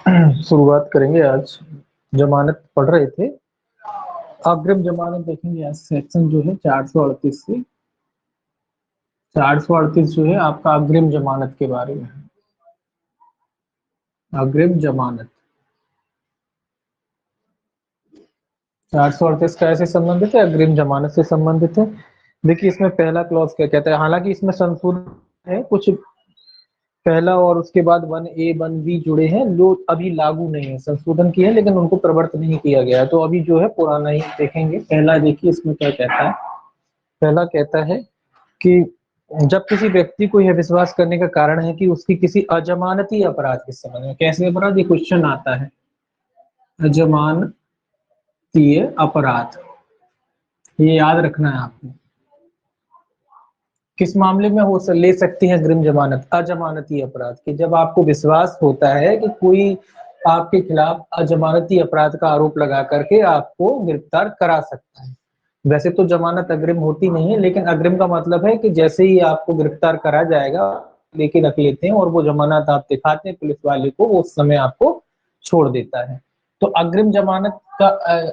शुरुआत करेंगे। आज जमानत पढ़ रहे थे, अग्रिम जमानत देखेंगे। आज सेक्शन जो है 438 से 438 जो है आपका अग्रिम जमानत के बारे में है। अग्रिम जमानत 438 का ऐसे संबंधित है, अग्रिम जमानत से संबंधित है। देखिए इसमें पहला क्लॉज क्या कहता है, हालांकि इसमें संशोधन है कुछ, पहला और उसके बाद 1A 1B जुड़े हैं जो अभी लागू नहीं है, संशोधन किए हैं लेकिन उनको प्रवर्तित नहीं किया गया है, तो अभी जो है पुराना ही देखेंगे। पहला देखिए इसमें क्या कहता है। पहला कहता है कि जब किसी व्यक्ति को यह विश्वास करने का कारण है कि उसकी किसी अजमानती अपराध के संबंध में, कैसे अपराध, ये क्वेश्चन आता है, अजमानतीय अपराध, ये याद रखना है आपको। किस मामले में हो ले सकती है अग्रिम जमानत, अजमानती अपराध की, जब आपको विश्वास होता है कि कोई आपके खिलाफ अजमानती अपराध का आरोप लगा करके आपको गिरफ्तार करा सकता है। वैसे तो जमानत अग्रिम होती नहीं है, लेकिन अग्रिम का मतलब है कि जैसे ही आपको गिरफ्तार करा जाएगा लेके रख लेते हैं और वो जमानत आप दिखाते हैं पुलिस वाले को, वो उस समय आपको छोड़ देता है। तो अग्रिम जमानत का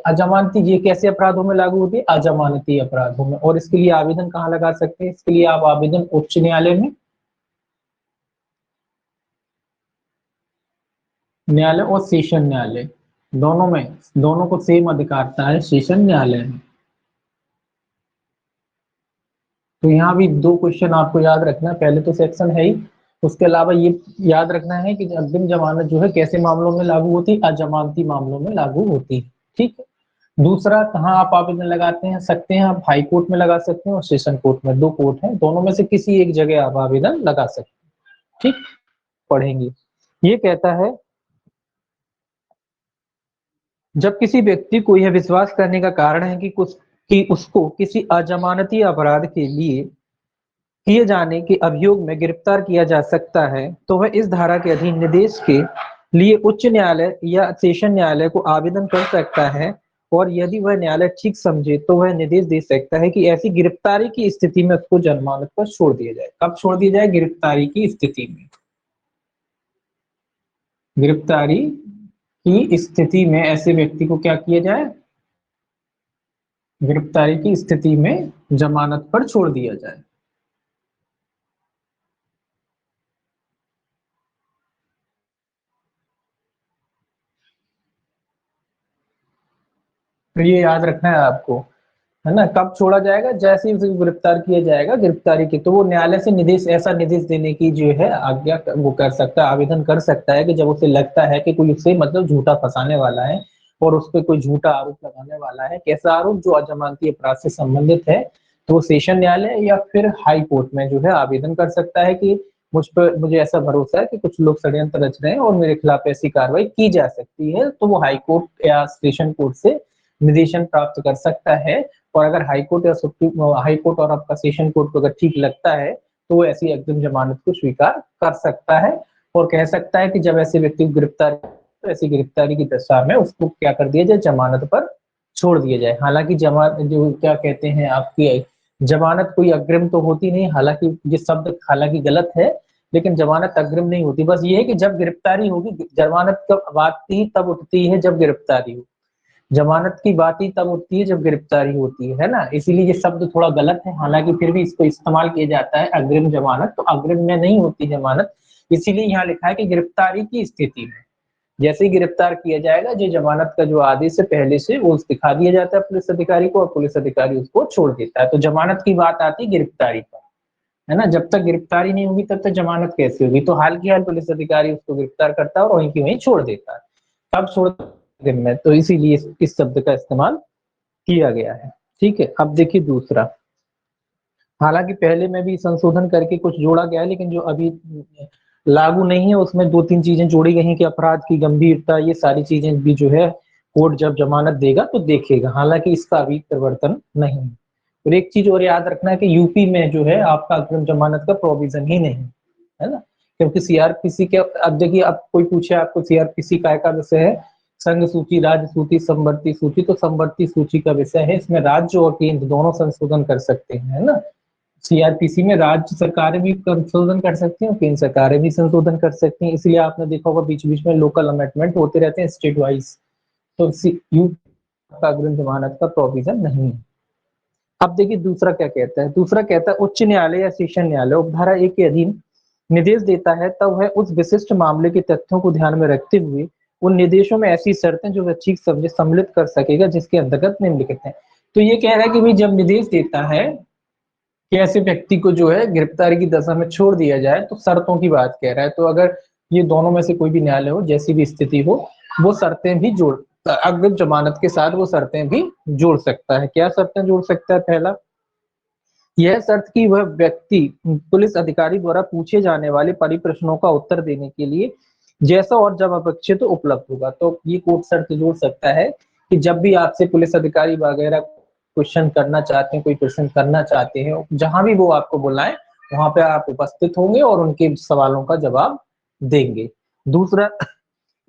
अजमानती ये कैसे अपराधों में लागू होती है, अजमानती अपराधों में। और इसके लिए आवेदन कहाँ लगा सकते हैं, इसके लिए आप आवेदन उच्च न्यायालय में, न्यायालय और सेशन न्यायालय दोनों में, दोनों को सेम अधिकारता है सेशन न्यायालय में। तो यहाँ भी दो क्वेश्चन आपको याद रखना है, पहले तो सेक्शन है ही, उसके अलावा ये याद रखना है कि अग्रिम जमानत जो है कैसे मामलों में लागू होती है, अजमानती मामलों में लागू होती है। ठीक है। दूसरा, कहाँ आप आवेदन लगाते हैं सकते हैं, आप हाई कोर्ट में लगा सकते हैं और सेशन कोर्ट में, दो कोर्ट हैं, दोनों में से किसी एक जगह आप आवेदन लगा सकते हैं। ठीक, पढ़ेंगे। ये कहता है जब किसी व्यक्ति को यह विश्वास करने का कारण है कि उसको किसी अजमानती अपराध के लिए किए जाने के अभियोग में गिरफ्तार किया जा सकता है, तो वह इस धारा के अधीन निर्देश के लिए उच्च न्यायालय या सेशन न्यायालय को आवेदन कर सकता है। और यदि वह न्यायालय ठीक समझे तो वह निर्देश दे सकता है कि ऐसी गिरफ्तारी की स्थिति में उसको जमानत पर छोड़ दिया जाए। कब छोड़ दिया जाए, गिरफ्तारी की स्थिति में। गिरफ्तारी की स्थिति में ऐसे व्यक्ति को क्या किया जाए, गिरफ्तारी की स्थिति में जमानत पर छोड़ दिया जाए। तो ये याद रखना है आपको, है ना। कब छोड़ा जाएगा, जैसे ही उसे गिरफ्तार किया जाएगा, गिरफ्तारी की, तो वो न्यायालय से निर्देश, ऐसा निर्देश देने की जो है आज्ञा वो कर सकता है, आवेदन कर सकता है कि जब उसे लगता है कि कोई उसे मतलब झूठा फंसाने वाला है और उस पर कोई झूठा आरोप लगाने वाला है, कैसा आरोप, जो अजमानती अपराध से संबंधित है, तो वो सेशन न्यायालय या फिर हाई कोर्ट में जो है आवेदन कर सकता है कि मुझे ऐसा भरोसा है कि कुछ लोग षड्यंत्र रच रहे हैं और मेरे खिलाफ ऐसी कार्रवाई की जा सकती है, तो वो हाई कोर्ट या सेशन कोर्ट से निर्देशन प्राप्त कर सकता है। और अगर हाई कोर्ट या सुप्रीम हाई कोर्ट और आपका सेशन कोर्ट को अगर ठीक लगता है तो वो ऐसी अग्रिम जमानत को स्वीकार कर सकता है और कह सकता है कि जब ऐसे व्यक्ति को गिरफ्तार, तो ऐसी गिरफ्तारी की दशा में उसको क्या कर दिया जाए, जमानत पर छोड़ दिया जाए। हालांकि जमानत जो क्या कहते हैं आपकी, जमानत कोई अग्रिम तो होती नहीं, हालांकि ये शब्द हालांकि गलत है, लेकिन जमानत अग्रिम नहीं होती। बस ये है कि जब गिरफ्तारी होगी, जमानत कब बात ही तब उठती है जब गिरफ्तारी हो, जमानत की बात ही तब होती है जब गिरफ्तारी होती है ना। इसीलिए ये शब्द थोड़ा गलत है, हालांकि फिर भी इसको इस्तेमाल किया जाता है अग्रिम जमानत, तो अग्रिम में नहीं होती जमानत। इसीलिए यहाँ लिखा है कि गिरफ्तारी की स्थिति में, जैसे ही गिरफ्तार किया जाएगा, जो जमानत का जो आदेश है पहले से वो दिखा दिया जाता है पुलिस अधिकारी को और पुलिस अधिकारी उसको छोड़ देता है। तो जमानत की बात आती है गिरफ्तारी पर, है ना। जब तक गिरफ्तारी नहीं होगी तब तक जमानत कैसे होगी, तो हाल की हाल पुलिस अधिकारी उसको गिरफ्तार करता है और वहीं की वहीं छोड़ देता है, तब छोड़ दिन में, तो इसीलिए इस शब्द का इस्तेमाल किया गया है। ठीक है। अब देखिए दूसरा, हालांकि पहले में भी संशोधन करके कुछ जोड़ा गया है, लेकिन जो अभी लागू नहीं है उसमें दो तीन चीजें जोड़ी गई हैं कि अपराध की गंभीरता, ये सारी चीजें भी जो है कोर्ट जब जमानत देगा तो देखेगा, हालांकि इसका अभी परिवर्तन नहीं है। और एक चीज और याद रखना है कि यूपी में जो है आपका अग्रिम जमानत का प्रोविजन ही नहीं है ना, क्योंकि सीआरपीसी के, अब देखिए अब कोई पूछे आपको सीआरपीसी काय का विषय है, संघ सूची, राज्य सूची, संवर्ती सूची, तो संवर्ती सूची का विषय है, इसमें राज्य और केंद्र दोनों संशोधन कर सकते हैं, है ना। सीआरपीसी में राज्य सरकारें भी संशोधन कर सकती हैं और केंद्र सरकारें भी संशोधन कर सकती हैं, इसलिए आपने देखा होगा बीच बीच में लोकल अमेंडमेंट होते रहते हैं स्टेट वाइज। तो यू का अग्रिम जमानत का प्रोविजन नहीं है। अब देखिए दूसरा क्या कहता है, दूसरा कहता है उच्च न्यायालय या सेशन न्यायालय उपधारा 1 के अधीन निर्देश देता है तब वह उस विशिष्ट मामले के तथ्यों को ध्यान में रखते हुए उन निर्देशों में ऐसी शर्तें जो वह ठीक समझे सम्मिलित कर सकेगा जिसके अंतर्गत निम्नलिखित है। तो ये कह रहा है कि भाई जब निर्देश देता है कि ऐसे व्यक्ति को जो है गिरफ्तारी की दशा में छोड़ दिया जाए तो शर्तों की बात कह रहा है। तो अगर ये दोनों में से कोई भी न्यायालय हो, जैसी भी स्थिति हो, वो शर्तें भी जोड़ अग्रिम जमानत के साथ वो शर्तें भी जोड़ सकता है। क्या शर्तें जोड़ सकता है? पहला, यह शर्त कि वह व्यक्ति पुलिस अधिकारी द्वारा पूछे जाने वाले परिप्रश्नों का उत्तर देने के लिए जैसा और जब अपेक्षित तो उपलब्ध होगा। तो ये कोर्ट शर्त जोड़ सकता है कि जब भी आपसे पुलिस अधिकारी वगैरह क्वेश्चन करना चाहते हैं, कोई प्रश्न करना चाहते हैं, जहां भी वो आपको बुलाएं वहां पे आप उपस्थित होंगे और उनके सवालों का जवाब देंगे। दूसरा,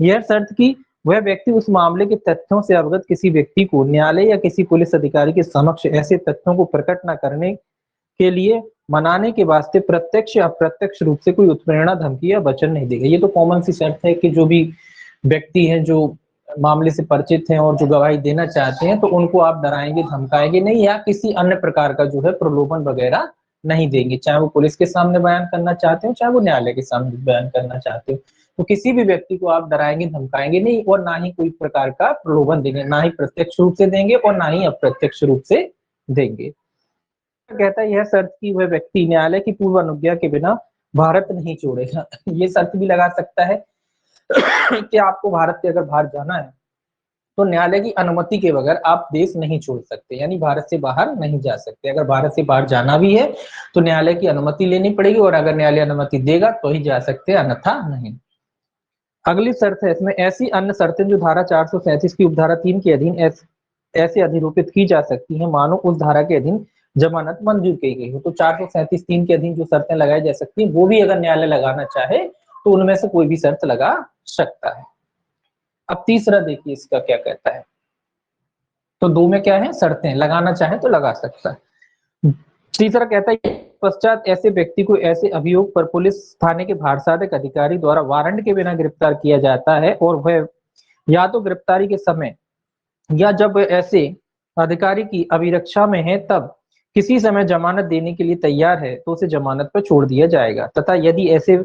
यह शर्त कि वह व्यक्ति उस मामले के तथ्यों से अवगत किसी व्यक्ति को न्यायालय या किसी पुलिस अधिकारी के समक्ष ऐसे तथ्यों को प्रकट न करने के लिए मनाने के वास्ते प्रत्यक्ष या अप्रत्यक्ष रूप से कोई उत्प्रेरणा, धमकी या वचन नहीं देगा। ये तो कॉमन सी शर्त है कि जो भी व्यक्ति हैं जो मामले से परिचित हैं और जो गवाही देना चाहते हैं तो उनको आप डराएंगे धमकाएंगे नहीं या किसी अन्य प्रकार का जो है प्रलोभन वगैरह नहीं देंगे, चाहे वो पुलिस के सामने बयान करना चाहते हो चाहे वो न्यायालय के सामने बयान करना चाहते हो। तो किसी भी व्यक्ति को आप डराएंगे धमकाएंगे नहीं और ना ही कोई प्रकार का प्रलोभन देंगे, ना ही प्रत्यक्ष रूप से देंगे और ना ही अप्रत्यक्ष रूप से देंगे। कहता है यह शर्त कि वह व्यक्ति न्यायालय की पूर्व अनुज्ञा के बिना भारत नहीं छोड़ेगा। ये शर्त भी लगा सकता है कि आपको भारत से अगर बाहर जाना है तो न्यायालय की अनुमति के बगैर आप देश नहीं छोड़ सकते, यानी भारत से बाहर नहीं जा सकते। अगर भारत से बाहर जाना भी है तो न्यायालय की अनुमति लेनी पड़ेगी और अगर न्यायालय अनुमति देगा तो ही जा सकते हैं, अन्यथा नहीं। अगली शर्त है इसमें ऐसी अन्य शर्तें जो धारा 437 की उपधारा 3 के अधीन ऐसे अधिरूपित की जा सकती हैं मानो उस धारा के अधीन जमानत मंजूर की गई हो। तो 437(3) के अधीन जो शर्तें लगाई जा सकती हैं वो भी अगर न्यायालय लगाना चाहे तो उनमें से कोई भी शर्त लगा सकता है। अब तीसरा देखिए इसका क्या कहता है। तो दो में क्या है, शर्तें लगाना चाहे तो लगा सकता है। तीसरा कहता है पश्चात ऐसे व्यक्ति को ऐसे अभियोग पर पुलिस थाने के भारसाधक अधिकारी द्वारा वारंट के बिना गिरफ्तार किया जाता है और वह या तो गिरफ्तारी के समय या जब ऐसे अधिकारी की अभिरक्षा में है तब किसी समय जमानत देने के लिए तैयार है तो उसे जमानत पर छोड़ दिया जाएगा, तथा यदि ऐसे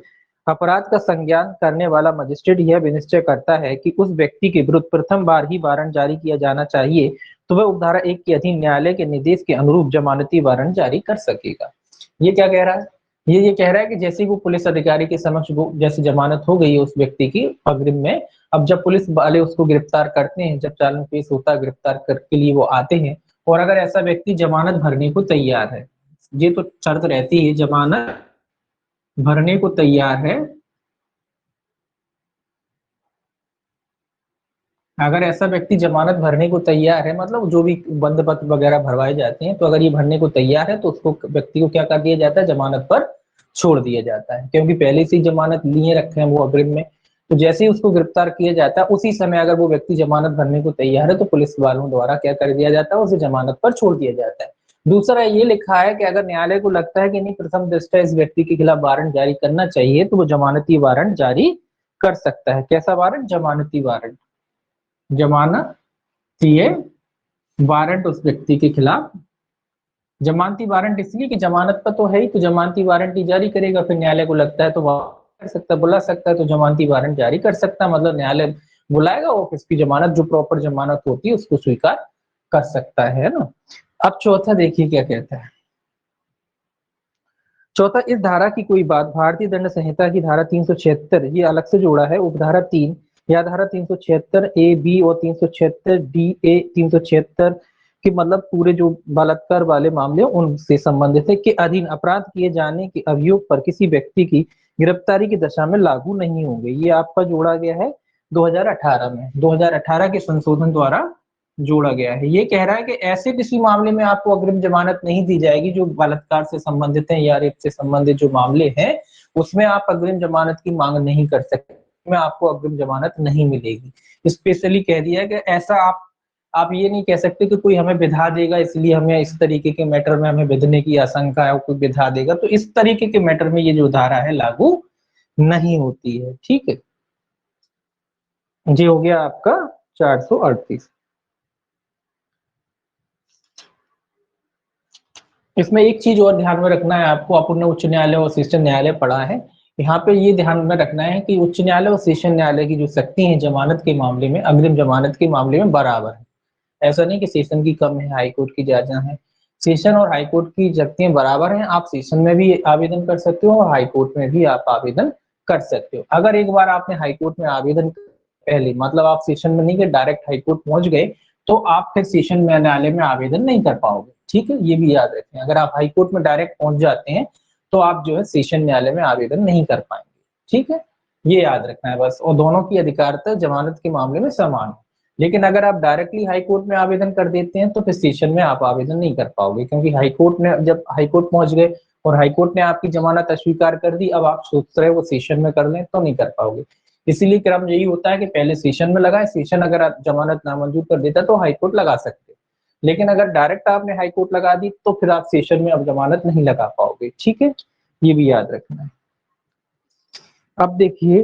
अपराध का संज्ञान करने वाला मजिस्ट्रेट यह विनिश्चय करता है कि उस व्यक्ति के विरुद्ध प्रथम बार ही वारंट जारी किया जाना चाहिए तो वह उपधारा 1 के अधीन न्यायालय के निर्देश के अनुरूप जमानती वारंट जारी कर सकेगा। ये क्या कह रहा है, ये कह रहा है कि जैसे वो पुलिस अधिकारी के समक्ष वो जैसे जमानत हो गई है उस व्यक्ति की अग्रिम में, अब जब पुलिस वाले उसको गिरफ्तार करते हैं, जब चालान पेश होता है गिरफ्तार के लिए वो आते हैं और अगर ऐसा व्यक्ति जमानत भरने को तैयार है, ये तो शर्त रहती है जमानत भरने को तैयार है, अगर ऐसा व्यक्ति जमानत भरने को तैयार है मतलब जो भी बंदोबस्त वगैरह भरवाए जाते हैं तो अगर ये भरने को तैयार है तो उसको व्यक्ति को क्या कर दिया जाता है, जमानत पर छोड़ दिया जाता है, क्योंकि पहले से ही जमानत लिए रखे हैं वो अग्रिम में। तो जैसे ही उसको गिरफ्तार किया जाता है उसी समय अगर वो व्यक्ति जमानत भरने को तैयार है तो पुलिस वालों द्वारा क्या कर दिया जाता है, उसे जमानत पर छोड़ दिया जाता है। दूसरा ये लिखा है कि अगर न्यायालय को लगता है कि नहीं प्रथम दृष्टया इस व्यक्ति के खिलाफ वारंट जारी करना चाहिए तो वो जमानती वारंट जारी कर सकता है। कैसा वारंट? जमानती वारंट। जमानतीय वारंट उस व्यक्ति के खिलाफ, जमानती वारंट इसलिए कि जमानत पर तो है ही, तो जमानती वारंट ही जारी करेगा, फिर न्यायालय को लगता है तो कर सकता है, बुला सकता है, तो जमानती वारंट जारी कर सकता है, मतलब न्यायालय बुलाएगा और उसकी जमानत जो प्रॉपर जमानत होती है उसको स्वीकार कर सकता है ना। अब चौथा देखिए क्या कहता है। चौथा, इस धारा की कोई बात भारतीय दंड संहिता की धारा 376 ये अलग से जोड़ा है उपधारा 3 या धारा 376 ए बी और 376 डी ए 376 कि मतलब पूरे जो बलात्कार वाले मामले उनसे संबंधित है के अधीन अपराध किए जाने के अभियोग पर किसी व्यक्ति की गिरफ्तारी की दशा में लागू नहीं होंगे। ये आपका जोड़ा गया है 2018 में, 2018 के संशोधन द्वारा जोड़ा गया है। ये कह रहा है कि ऐसे किसी मामले में आपको अग्रिम जमानत नहीं दी जाएगी जो बलात्कार से संबंधित है या रेप से संबंधित जो मामले हैं उसमें आप अग्रिम जमानत की मांग नहीं कर सकते, में आपको अग्रिम जमानत नहीं मिलेगी। स्पेशली कह दिया है कि ऐसा आप आप ये नहीं कह सकते कि कोई हमें विधा देगा इसलिए हमें इस तरीके के मैटर में हमें विधने की आशंका है, कोई विधा देगा, तो इस तरीके के मैटर में ये जो धारा है लागू नहीं होती है। ठीक है, ये हो गया आपका 438। इसमें एक चीज और ध्यान में रखना है आपको, आपने उच्च न्यायालय और सेशन न्यायालय पढ़ा है, यहाँ पे ये ध्यान में रखना है कि उच्च न्यायालय और सेशन न्यायालय की जो शक्ति है जमानत के मामले में, अग्रिम जमानत के मामले में बराबर है। ऐसा नहीं कि सेशन की कम है, हाई कोर्ट की ज्यादा है। सेशन और हाई कोर्ट की शक्तियां बराबर हैं। आप सेशन में भी आवेदन कर सकते हो और हाई कोर्ट में भी आप आवेदन कर सकते हो। अगर एक बार आपने हाई कोर्ट में आवेदन पहले, मतलब आप सेशन में नहीं गए, डायरेक्ट हाई कोर्ट पहुंच गए, तो आप फिर सेशन में न्यायालय में आवेदन नहीं कर पाओगे। ठीक है, ये भी याद रखें, अगर आप हाई कोर्ट में डायरेक्ट पहुंच जाते हैं तो आप जो है सेशन न्यायालय में आवेदन नहीं कर पाएंगे। ठीक है, ये याद रखना है बस। और दोनों की अधिकारिता जमानत के मामले में समान है। लेकिन अगर आप डायरेक्टली हाई कोर्ट में आवेदन कर देते हैं तो फिर सेशन में आप आवेदन नहीं कर पाओगे, क्योंकि हाई कोर्ट ने, जब हाई कोर्ट पहुंच गए और हाई कोर्ट ने आपकी जमानत अस्वीकार कर दी, अब आप सोच रहे हो वो सेशन में कर लें तो नहीं कर पाओगे। इसीलिए क्रम यही होता है कि पहले सेशन में लगाए, सेशन अगर आप जमानत नामंजूर कर देता तो हाई कोर्ट लगा सकते, लेकिन अगर डायरेक्ट आपने हाई कोर्ट लगा दी तो फिर आप सेशन में अब जमानत नहीं लगा पाओगे। ठीक है, ये भी याद रखना है। अब देखिए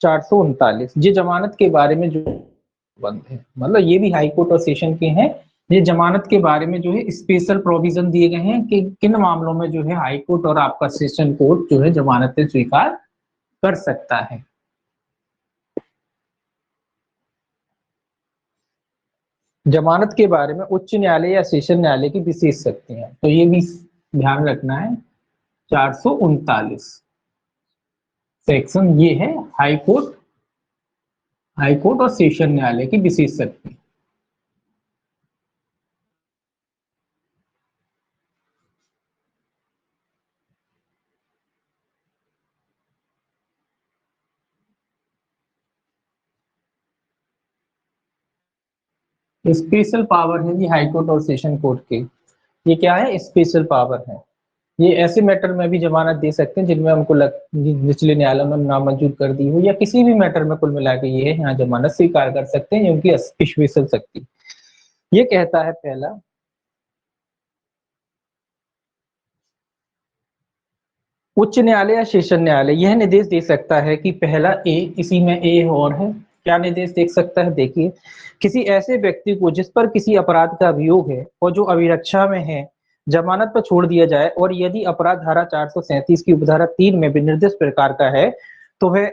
439, ये जमानत के बारे में जो बंद है, मतलब ये भी हाई कोर्ट और सेशन के हैं। ये जमानत के बारे में जो है स्पेशल प्रोविजन दिए गए हैं कि किन मामलों में जो है हाई कोर्ट और आपका सेशन कोर्ट जो है जमानतें स्वीकार कर सकता है। जमानत के बारे में उच्च न्यायालय या सेशन न्यायालय की विशेष शक्तियां, तो ये भी ध्यान रखना है। 439 सेक्शन ये है हाई कोर्ट और सेशन न्यायालय की विशेष शक्ति। स्पेशल पावर है जी हाई कोर्ट और सेशन कोर्ट के। ये क्या है, स्पेशल पावर है। ये ऐसे मैटर में भी जमानत दे सकते हैं जिनमें हमको निचले न्यायालय में नामंजूर कर दी हो, या किसी भी मैटर में कुल मिला के ये है यहाँ जमानत स्वीकार कर सकते हैं, उनकी स्पेशल शक्ति। ये कहता है पहला, उच्च न्यायालय या सेशन न्यायालय यह निर्देश दे सकता है कि पहला ए, इसी में ए और है, क्या निर्देश दे सकता है, देखिए, किसी ऐसे व्यक्ति को जिस पर किसी अपराध का अभियोग है और जो अभिरक्षा में है, जमानत पर छोड़ दिया जाए, और यदि अपराध धारा 437 की उपधारा 3 में विनिर्दिष्ट प्रकार का है तो वह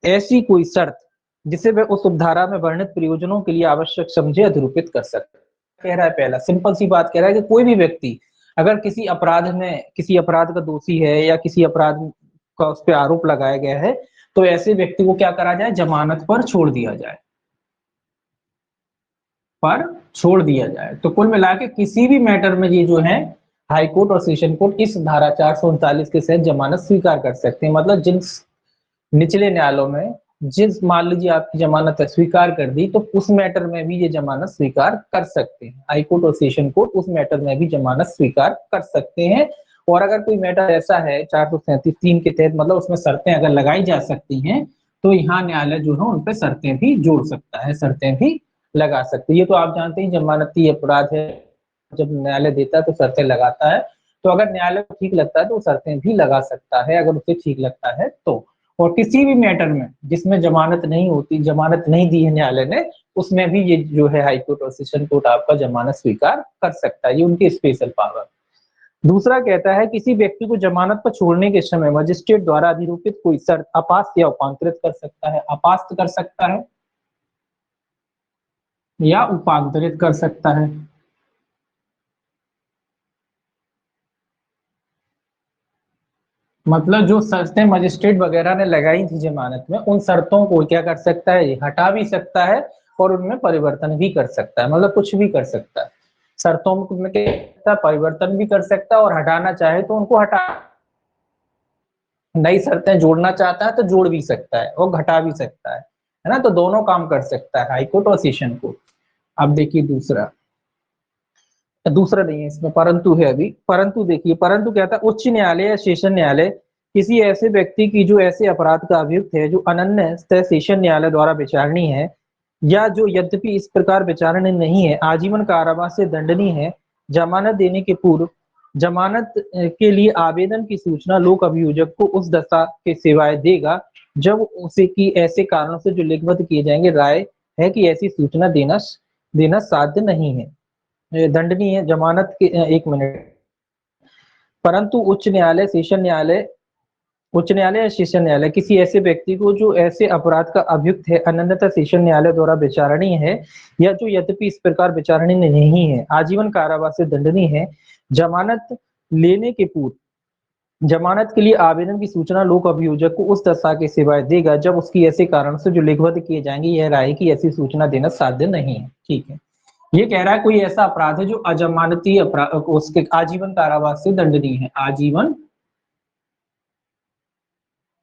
ऐसी कोई शर्त जिसे वह उस उपधारा में वर्णित प्रयोजनों के लिए आवश्यक समझे अधिरूपित कर सकता है। कह रहा है पहला, सिंपल सी बात कह रहा है कि कोई भी व्यक्ति अगर किसी अपराध में, किसी अपराध का दोषी है या किसी अपराध का उस पर आरोप लगाया गया है, तो ऐसे व्यक्ति को क्या करा जाए, जमानत पर छोड़ दिया जाए, तो कुल मिला के किसी भी मैटर में ये जो है हाई कोर्ट और सेशन कोर्ट इस धारा 439 के तहत जमानत स्वीकार कर सकते हैं। मतलब जिन निचले न्यायालयों में जिस, मान लीजिए आपकी जमानत स्वीकार कर दी, तो उस मैटर में भी ये जमानत स्वीकार कर सकते हैं। हाई कोर्ट और सेशन कोर्ट उस मैटर में भी जमानत स्वीकार कर सकते हैं। और अगर कोई मैटर ऐसा है 437(3) के तहत, मतलब उसमें शर्तें अगर लगाई जा सकती हैं, तो यहाँ न्यायालय जो है उन पर शर्तें भी जोड़ सकता है, शर्तें भी लगा सकते हैं। ये तो आप जानते हैं जमानती अपराध है, जब न्यायालय देता है तो शर्तें लगाता है। तो अगर न्यायालय को ठीक लगता है तो शर्तें भी लगा सकता है, अगर उसे ठीक लगता है तो। और किसी भी मैटर में जिसमें जमानत नहीं होती, जमानत नहीं दी है न्यायालय ने, उसमें भी ये जो है हाई कोर्ट और सेशन कोर्ट आपका जमानत स्वीकार कर सकता है। ये उनकी स्पेशल पावर। दूसरा कहता है किसी व्यक्ति को जमानत पर छोड़ने के समय मजिस्ट्रेट द्वारा अधिरूपित कोई शर्त अपास्त या उपांतरित कर सकता है। अपास्त कर सकता है या उपांतरित कर सकता है। मतलब जो शर्तें मजिस्ट्रेट वगैरह ने लगाई थी जमानत में, उन शर्तों को क्या कर सकता है, हटा भी सकता है और उनमें परिवर्तन भी कर सकता है, मतलब कुछ भी कर सकता है। शर्तों में क्या परिवर्तन भी कर सकता है, और हटाना चाहे तो उनको हटा, नई शर्तें जोड़ना चाहता है तो जोड़ भी सकता है और घटा भी सकता है ना। तो दोनों काम कर सकता है हाईकोर्ट और सेशन कोर्ट। अब देखिए दूसरा, दूसरा नहीं है इसमें, परंतु है अभी। परंतु देखिए, परंतु क्या था, उच्च न्यायालय या सेशन न्यायालय किसी ऐसे व्यक्ति की जो ऐसे अपराध का अभियुक्त है जो अनन्य सेशन न्यायालय द्वारा विचारणीय है, या जो यद्यपि इस प्रकार विचारणीय नहीं है, आजीवन कारावास से दंडनीय है, जमानत देने के पूर्व जमानत के लिए आवेदन की सूचना लोक अभियोजक को उस दशा के सिवाय देगा जब उसे की ऐसे कारणों से जो लिखबद्ध किए जाएंगे। राय है कि ऐसी सूचना देना देना साध्य नहीं है। दंडनीय है जमानत के, एक मिनट, परंतु उच्च न्यायालय या सेशन न्यायालय किसी ऐसे व्यक्ति को जो ऐसे अपराध का अभियुक्त है, अनन्यता सेशन न्यायालय द्वारा विचारणीय है, या जो यद्यपि इस प्रकार विचारणीय नहीं है, आजीवन कारावास से दंडनीय है, जमानत लेने के पूर्व जमानत के लिए आवेदन की सूचना लोक अभियोजक को उस दशा के सिवाय देगा जब उसकी ऐसे कारण से जो लिखबद्ध किए जाएंगे। यह राय की ऐसी सूचना देना साध्य नहीं है। ठीक है, ये कह रहा है कोई ऐसा अपराध है जो अजमानती अपराध, उसके आजीवन कारावास से दंडनीय है, आजीवन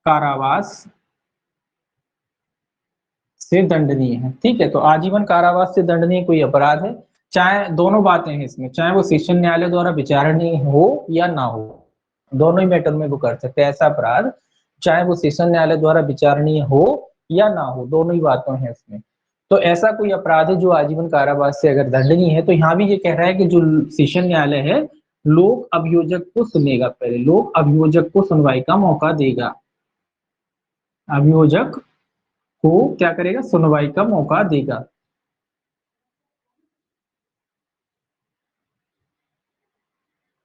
कारावास से दंडनीय है। ठीक है, तो आजीवन कारावास से दंडनीय कोई अपराध है, चाहे दोनों बातें हैं इसमें, चाहे वो सेशन न्यायालय द्वारा विचारणीय हो या ना हो, दोनों ही मैटर में वो कर सकते हैं ऐसा अपराध, चाहे वो सेशन न्यायालय द्वारा विचारणीय हो या ना हो, दोनों ही बातें हैं इसमें। तो ऐसा कोई अपराध है जो आजीवन कारावास से अगर दंडनीय है, तो यहाँ भी ये कह रहा है कि जो सेशन न्यायालय है लोक अभियोजक को सुनेगा, पहले लोक अभियोजक को सुनवाई का मौका देगा, अभियोजक को क्या करेगा, सुनवाई का मौका देगा।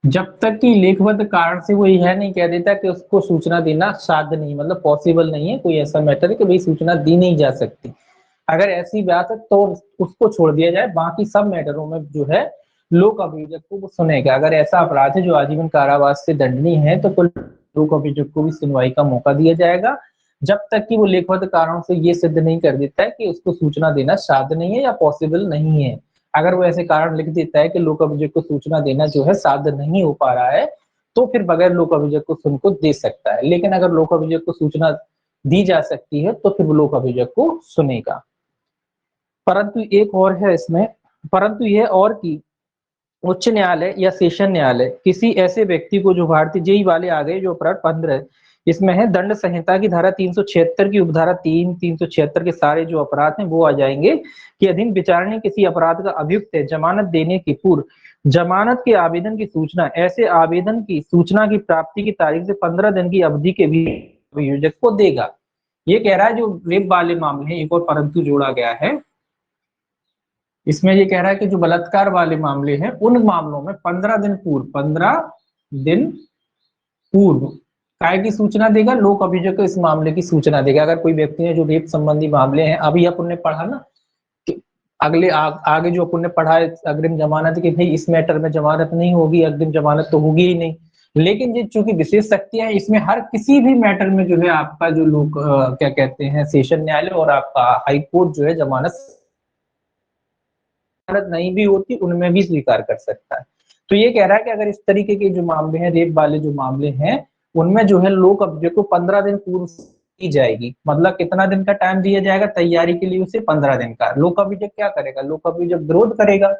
जब तक कि लेखबद्ध कारण से वो यह नहीं कह देता कि उसको सूचना देना साध्य नहीं, मतलब पॉसिबल नहीं है, कोई ऐसा मैटर है कि भाई सूचना दी नहीं जा सकती, अगर ऐसी बात है तो उसको छोड़ दिया जाए, बाकी सब मैटरों में जो है लोक अभियोजक को वो सुनेगा। अगर ऐसा अपराध है जो आजीवन कारावास से दंडनीय है तो कुल लोक अभियोजक को भी सुनवाई का मौका दिया जाएगा, जब तक कि वो लेखबद्ध कारणों से ये सिद्ध नहीं कर देता है कि उसको सूचना देना साध्य नहीं है या पॉसिबल नहीं है। अगर वो ऐसे कारण लिख देता है कि लोक अभियोजक को सूचना देना जो है साध्य नहीं हो पा रहा है, तो फिर बगैर लोक अभियोजक को सुन को दे सकता है। लेकिन अगर लोक अभियोजक को सूचना दी जा सकती है तो फिर वो लोक अभियोजक को सुनेगा। परंतु एक और है इसमें, परंतु यह और कि उच्च न्यायालय या सेशन न्यायालय किसी ऐसे व्यक्ति को, जो भारतीय जेई वाले आ गए जो अपराध 15 इसमें है, दंड संहिता की धारा 376 की उपधारा 3, 376 के सारे जो अपराध हैं वो आ जाएंगे कि अधीन विचारणीय किसी अपराध का अभियुक्त है, जमानत देने के पूर्व जमानत के आवेदन की सूचना ऐसे आवेदन की सूचना की प्राप्ति की तारीख से 15 दिन की अवधि के भी अभियोजक को देगा। ये कह रहा है जो रेप वाले मामले हैं, एक और परंतु जोड़ा गया है इसमें, ये कह रहा है कि जो बलात्कार वाले मामले हैं उन मामलों में 15 दिन पूर्व, 15 दिन पूर्व काय की सूचना देगा, लोक अभियोजक को इस मामले की सूचना देगा। अगर कोई व्यक्ति है जो रेप संबंधी मामले हैं, अभी अपन ने पढ़ा ना कि आगे जो अपन ने पढ़ा है अग्रिम जमानत की, भाई इस मैटर में जमानत नहीं होगी, अग्रिम जमानत तो होगी ही नहीं, लेकिन ये चूंकि विशेष शक्तियां हैं, इसमें हर किसी भी मैटर में जो है आपका जो लोग क्या कहते हैं सेशन न्यायालय और आपका हाई कोर्ट जो है जमानत नहीं भी होती उनमें भी स्वीकार कर सकता है। तो ये कह रहा है कि अगर इस तरीके के जो मामले हैं, रेप वाले जो मामले हैं, उनमें जो है लोक अभियोजक को 15 दिन पूर्व की जाएगी, मतलब कितना दिन का टाइम दिया जाएगा तैयारी के लिए, उसे 15 दिन का। लोक अभियोजक क्या करेगा, लोक अभियोजक विरोध करेगा,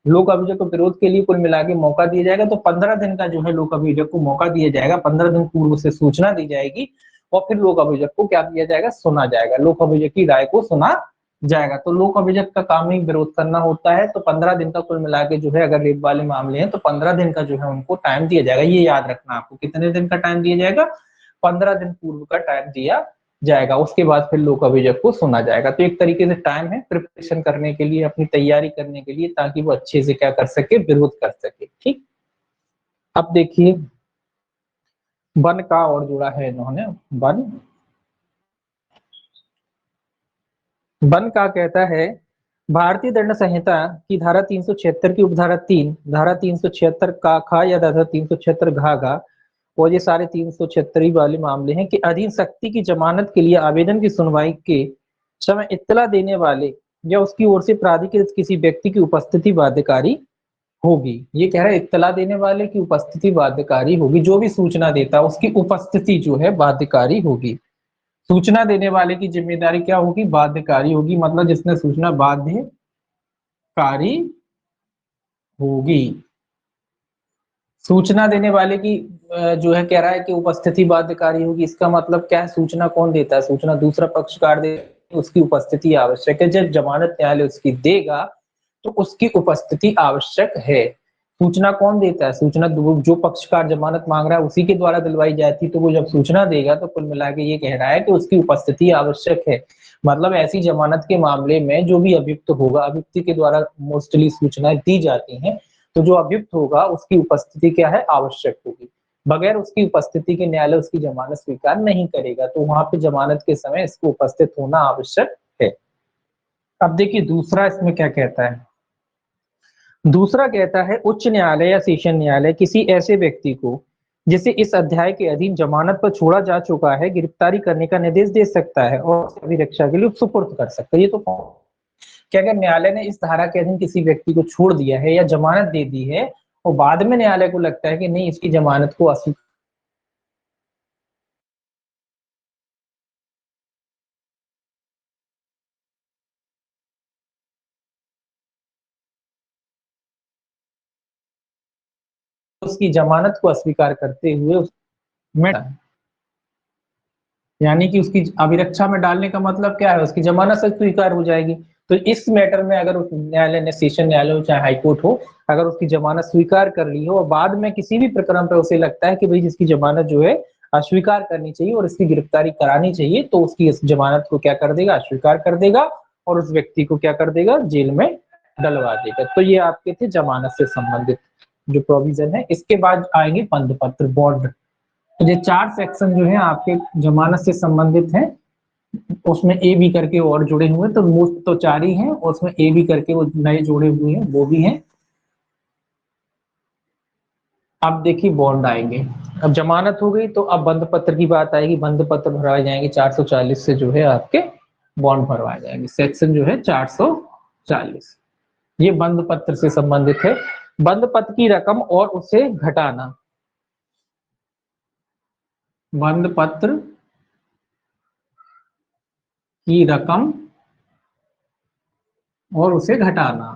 लोक अभियोजक को विरोध के लिए कुल मिला के मौका दिया जाएगा, तो 15 दिन का जो है लोक अभियोजक को मौका दिया जाएगा, 15 दिन पूर्व उसे सूचना दी जाएगी और फिर लोक अभियोजक को क्या दिया जाएगा, सुना जाएगा, लोक अभियोजक की राय को सुना जाएगा। तो लोक अभियोजक का काम ही विरोध करना होता है, तो 15 दिन का कुल मिला के जो है, अगर रेप वाले मामले हैं तो 15 दिन का जो है उनको टाइम दिया जाएगा। ये याद रखना आपको, कितने दिन का टाइम दिया जाएगा, 15 दिन पूर्व का टाइम दिया जाएगा, उसके बाद फिर लोक अभियोजक को सुना जाएगा। तो एक तरीके से टाइम है प्रिपरेशन करने के लिए, अपनी तैयारी करने के लिए, ताकि वो अच्छे से क्या कर सके, विरोध कर सके। ठीक, अब देखिए वन का और जुड़ा है इन्होंने, वन वन का कहता है भारतीय दंड संहिता की धारा 376 की उपधारा 3, धारा 376 का खा या धारा 376 घा और ये सारे 376 वाले मामले हैं कि अधीन शक्ति की जमानत के लिए आवेदन की सुनवाई के समय इत्तला देने वाले या उसकी ओर से प्राधिकृत किसी व्यक्ति की उपस्थिति बाध्यकारी होगी। ये कह रहा है इत्तला देने वाले की उपस्थिति बाध्यकारी होगी, जो भी सूचना देता है उसकी उपस्थिति जो है बाध्यकारी होगी। सूचना देने वाले की जिम्मेदारी क्या होगी, बाध्यकारी होगी, मतलब जिसने सूचना बाध्यकारी होगी। सूचना देने वाले की जो है कह रहा है कि उपस्थिति बाध्यकारी होगी, इसका मतलब क्या है, सूचना कौन देता है, सूचना दूसरा पक्षकार दे, उसकी उपस्थिति आवश्यक है। जब जमानत न्यायालय उसकी देगा तो उसकी उपस्थिति आवश्यक है। सूचना कौन देता है? सूचना जो पक्षकार जमानत मांग रहा है उसी के द्वारा दिलवाई जाती है। तो वो जब सूचना देगा तो कुल मिला के ये कह रहा है कि उसकी उपस्थिति आवश्यक है। मतलब ऐसी जमानत के मामले में जो भी अभियुक्त होगा, अभियुक्त के द्वारा मोस्टली सूचनाएं दी जाती हैं, तो जो अभियुक्त होगा उसकी उपस्थिति क्या है? आवश्यक होगी। बगैर उसकी उपस्थिति के न्यायालय उसकी जमानत स्वीकार नहीं करेगा। तो वहां पे जमानत के समय इसको उपस्थित होना आवश्यक है। अब देखिए दूसरा इसमें क्या कहता है। दूसरा कहता है उच्च न्यायालय या सेशन न्यायालय किसी ऐसे व्यक्ति को जिसे इस अध्याय के अधीन जमानत पर छोड़ा जा चुका है गिरफ्तारी करने का निर्देश दे सकता है और अभिरक्षा के लिए सुपुर्द कर सकता है। ये तो क्या अगर न्यायालय ने इस धारा के अधीन किसी व्यक्ति को छोड़ दिया है या जमानत दे दी है और बाद में न्यायालय को लगता है कि नहीं इसकी जमानत को अस्वीकार, उसकी जमानत को अस्वीकार करते हुए में यानी कि उसकी अभिरक्षा में डालने का मतलब क्या है? उसकी जमानत से स्वीकार हो जाएगी। तो इस मैटर में अगर उस न्यायालय ने, सेशन न्यायालय हो चाहे हाईकोर्ट हो, अगर उसकी जमानत स्वीकार कर ली हो और बाद में किसी भी प्रकरण पर उसे लगता है कि भाई जिसकी जमानत जो है अस्वीकार करनी चाहिए और इसकी गिरफ्तारी करानी चाहिए, तो उसकी इस जमानत को क्या कर देगा? अस्वीकार कर देगा और उस व्यक्ति को क्या कर देगा? जेल में डलवा देगा। तो ये आपके थे जमानत से संबंधित जो प्रोविजन है। इसके बाद आएंगे बंद पत्र, बॉन्ड। तो ये 4 सेक्शन जो है आपके जमानत से संबंधित हैं। उसमें ए बी करके और जुड़े हुए, तो मोस्ट तो 4 ही हैं और उसमें ए बी करके वो नए जुड़े हुए हैं, वो भी हैं। अब देखिए बॉन्ड आएंगे। अब जमानत हो गई तो अब बंद पत्र की बात आएगी। बंद पत्र भरवाए जाएंगे 440 से जो है आपके बॉन्ड भरवाए जाएंगे। सेक्शन जो है 440, ये बंद पत्र से संबंधित है। बंद पत्र की रकम और उसे घटाना। बंद पत्र की रकम और उसे घटाना।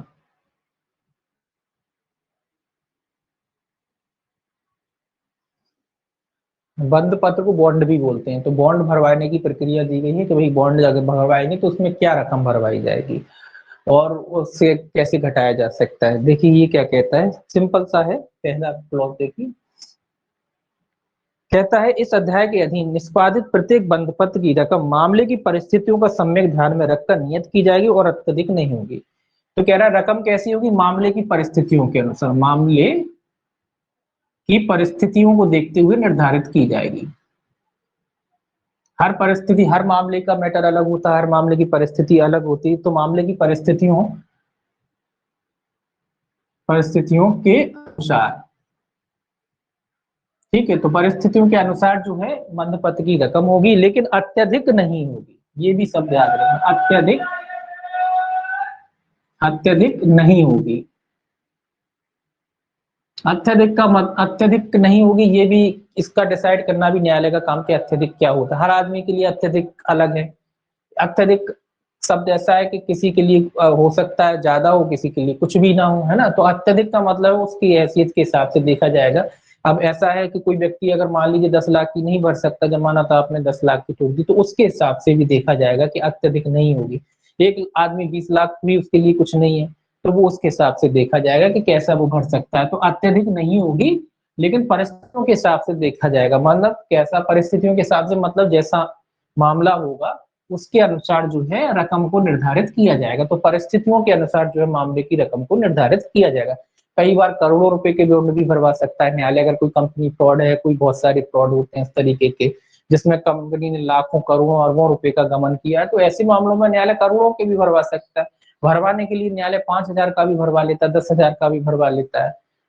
बंद पत्र को बॉन्ड भी बोलते हैं। तो बॉन्ड भरवाने की प्रक्रिया दी गई है कि भाई बॉन्ड अगर भरवाएंगे तो उसमें क्या रकम भरवाई जाएगी और उससे कैसे घटाया जा सकता है। देखिए ये क्या कहता है, सिंपल सा है। पहला क्लॉज देखिए, कहता है इस अध्याय के अधीन निष्पादित प्रत्येक बंद पत्र की रकम मामले की परिस्थितियों का सम्यक ध्यान में रखकर नियत की जाएगी और अत्यधिक नहीं होगी। तो कह रहा है रकम कैसी होगी? मामले की परिस्थितियों के अनुसार, मामले की परिस्थितियों को देखते हुए निर्धारित की जाएगी। हर परिस्थिति, हर मामले का मैटर अलग होता है, हर मामले की परिस्थिति अलग होती है। तो मामले की परिस्थितियों के अनुसार, ठीक है, तो परिस्थितियों के अनुसार जो है बंद पत्र की रकम होगी, लेकिन अत्यधिक नहीं होगी। ये भी सब याद रखना, अत्यधिक नहीं होगी। अत्यधिक नहीं होगी, ये भी इसका डिसाइड करना भी न्यायालय का काम कि अत्यधिक क्या होता है। हर आदमी के लिए अत्यधिक अलग है। अत्यधिक शब्द ऐसा है कि किसी के लिए हो सकता है ज्यादा हो, किसी के लिए कुछ भी ना हो, है ना। तो अत्यधिक का मतलब है उसकी हैसियत के हिसाब से देखा जाएगा। अब ऐसा है कि कोई व्यक्ति अगर मान लीजिए 10 लाख की नहीं भर सकता जमानत, आपने 10 लाख की ठोक दी, तो उसके हिसाब से भी देखा जाएगा कि अत्यधिक नहीं होगी। एक आदमी 20 लाख भी उसके लिए कुछ नहीं है, तो वो उसके हिसाब से देखा जाएगा कि कैसा वो भर सकता है। तो अत्यधिक नहीं होगी, लेकिन परिस्थितियों के हिसाब से देखा जाएगा। मतलब कैसा? परिस्थितियों के हिसाब से मतलब जैसा मामला होगा उसके अनुसार जो है रकम को निर्धारित किया जाएगा। तो परिस्थितियों के अनुसार जो है मामले की रकम को निर्धारित किया जाएगा। कई बार करोड़ों रुपए के बॉन्ड भी भरवा सकता है न्यायालय। अगर कोई कंपनी फ्रॉड है, कोई बहुत सारे फ्रॉड होते हैं इस तरीके के जिसमें कंपनी ने लाखों करोड़ों अरबों रुपए का गमन किया है, तो ऐसे मामलों में न्यायालय करोड़ों के भी भरवा सकता है। भरवाने के लिए न्यायालय 5,000 का भी भरवा लेता है, 10,000 का भी भरवा लेता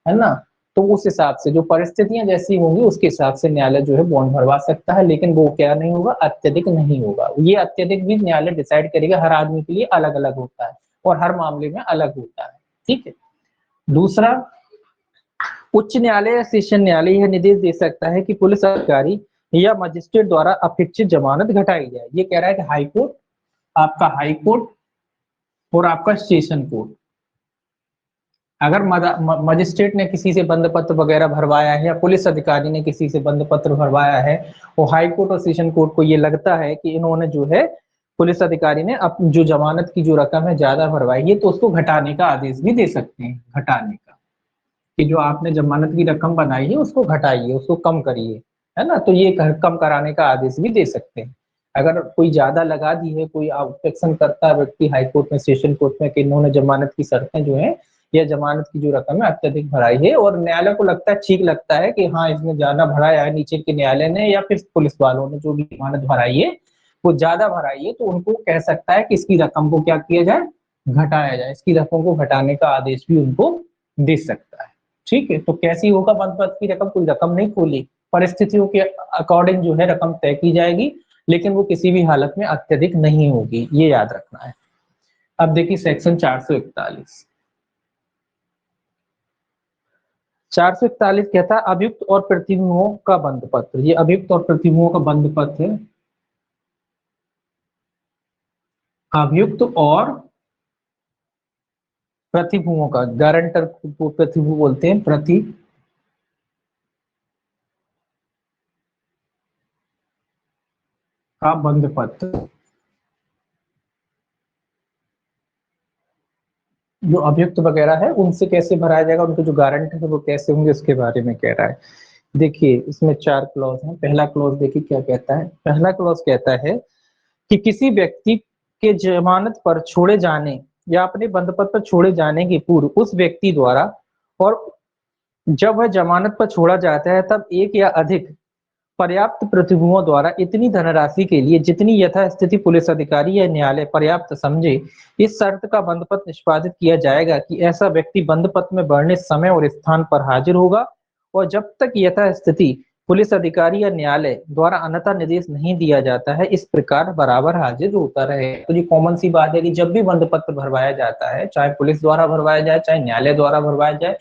है ना। तो उस हिसाब से जो परिस्थितियां जैसी होंगी उसके हिसाब से न्यायालय जो है बॉन्ड भरवा सकता है, लेकिन वो क्या नहीं होगा? अत्यधिक नहीं होगा। ये अत्यधिक भी न्यायालय डिसाइड करेगा, हर आदमी के लिए अलग अलग होता है और हर मामले में अलग होता है। ठीक है। दूसरा, उच्च न्यायालय या सेशन न्यायालय यह निर्देश दे सकता है कि पुलिस अधिकारी या मजिस्ट्रेट द्वारा अपेक्षित जमानत घटाई जाए। ये कह रहा है कि हाईकोर्ट, आपका हाईकोर्ट और आपका सेशन कोर्ट, अगर मजिस्ट्रेट ने किसी से बंद पत्र वगैरह भरवाया है या पुलिस अधिकारी ने किसी से बंद पत्र भरवाया है और हाई कोर्ट और सेशन कोर्ट को ये लगता है कि इन्होंने जो है पुलिस अधिकारी ने अब जो जमानत की जो रकम है ज्यादा भरवाई है तो उसको घटाने का आदेश भी दे सकते हैं, घटाने का, कि जो आपने जमानत की रकम बनाई है उसको घटाइए, उसको कम करिए, है ना। तो ये कम कराने का आदेश भी दे सकते हैं। अगर कोई ज्यादा लगा दी है, कोई ऑब्जेक्शन करता है व्यक्ति हाई कोर्ट में, सेशन कोर्ट में, कि इन्होंने जमानत की शर्तें जो है या जमानत की जो रकम है अत्यधिक भराई है, और न्यायालय को लगता है, ठीक लगता है कि हाँ इसने ज्यादा भराया है, नीचे के न्यायालय ने या फिर पुलिस वालों ने जो भी जमानत भराई है वो ज्यादा भराई है, तो उनको कह सकता है कि इसकी रकम को क्या किया जाए, घटाया जाए, इसकी रकम को घटाने का आदेश भी उनको दे सकता है। ठीक है, तो कैसी होगा बंदोबस्त की रकम, कोई रकम नहीं खोली, परिस्थितियों के अकॉर्डिंग जो है रकम तय की जाएगी, लेकिन वो किसी भी हालत में अत्यधिक नहीं होगी, ये याद रखना है। अब देखिए सेक्शन 441, 441 कहता है अभियुक्त और प्रतिभुओं का बंद पत्र। ये अभियुक्त और प्रतिभुओं का बंद पत्र है, अभियुक्त और प्रतिभुओं का, गारंटर को प्रतिभु बोलते हैं, प्रति का बंद पत्र। जो अभियुक्त वगैरह है उनसे कैसे भराया जाएगा, उनके जो गारंटर है वो कैसे होंगे, उसके बारे में कह रहा है। देखिए इसमें 4 क्लॉज हैं। पहला क्लॉज देखिए क्या कहता है, पहला क्लॉज कहता है कि किसी व्यक्ति के जमानत पर छोड़े जाने या अपने बंद पत्र पर छोड़े जाने के पूर्व उस व्यक्ति द्वारा, और जब वह जमानत पर छोड़ा जाता है तब एक या अधिक पर्याप्त प्रतिभुओं द्वारा इतनी धनराशि के लिए जितनी यथास्थिति पुलिस अधिकारी या न्यायालय पर्याप्त समझे, इस शर्त का बंदपत्र निष्पादित किया जाएगा कि ऐसा व्यक्ति बंदपत्र में वर्णित समय और स्थान पर हाजिर होगा, और जब तक यथास्थिति पुलिस अधिकारी या न्यायालय द्वारा अन्यथा निर्देश नहीं दिया जाता है इस प्रकार बराबर हाजिर होता रहे। तो ये कॉमन सी बात है कि जब भी बंदपत्र भरवाया जाता है, चाहे पुलिस द्वारा भरवाया जाए चाहे न्यायालय द्वारा भरवाया जाए,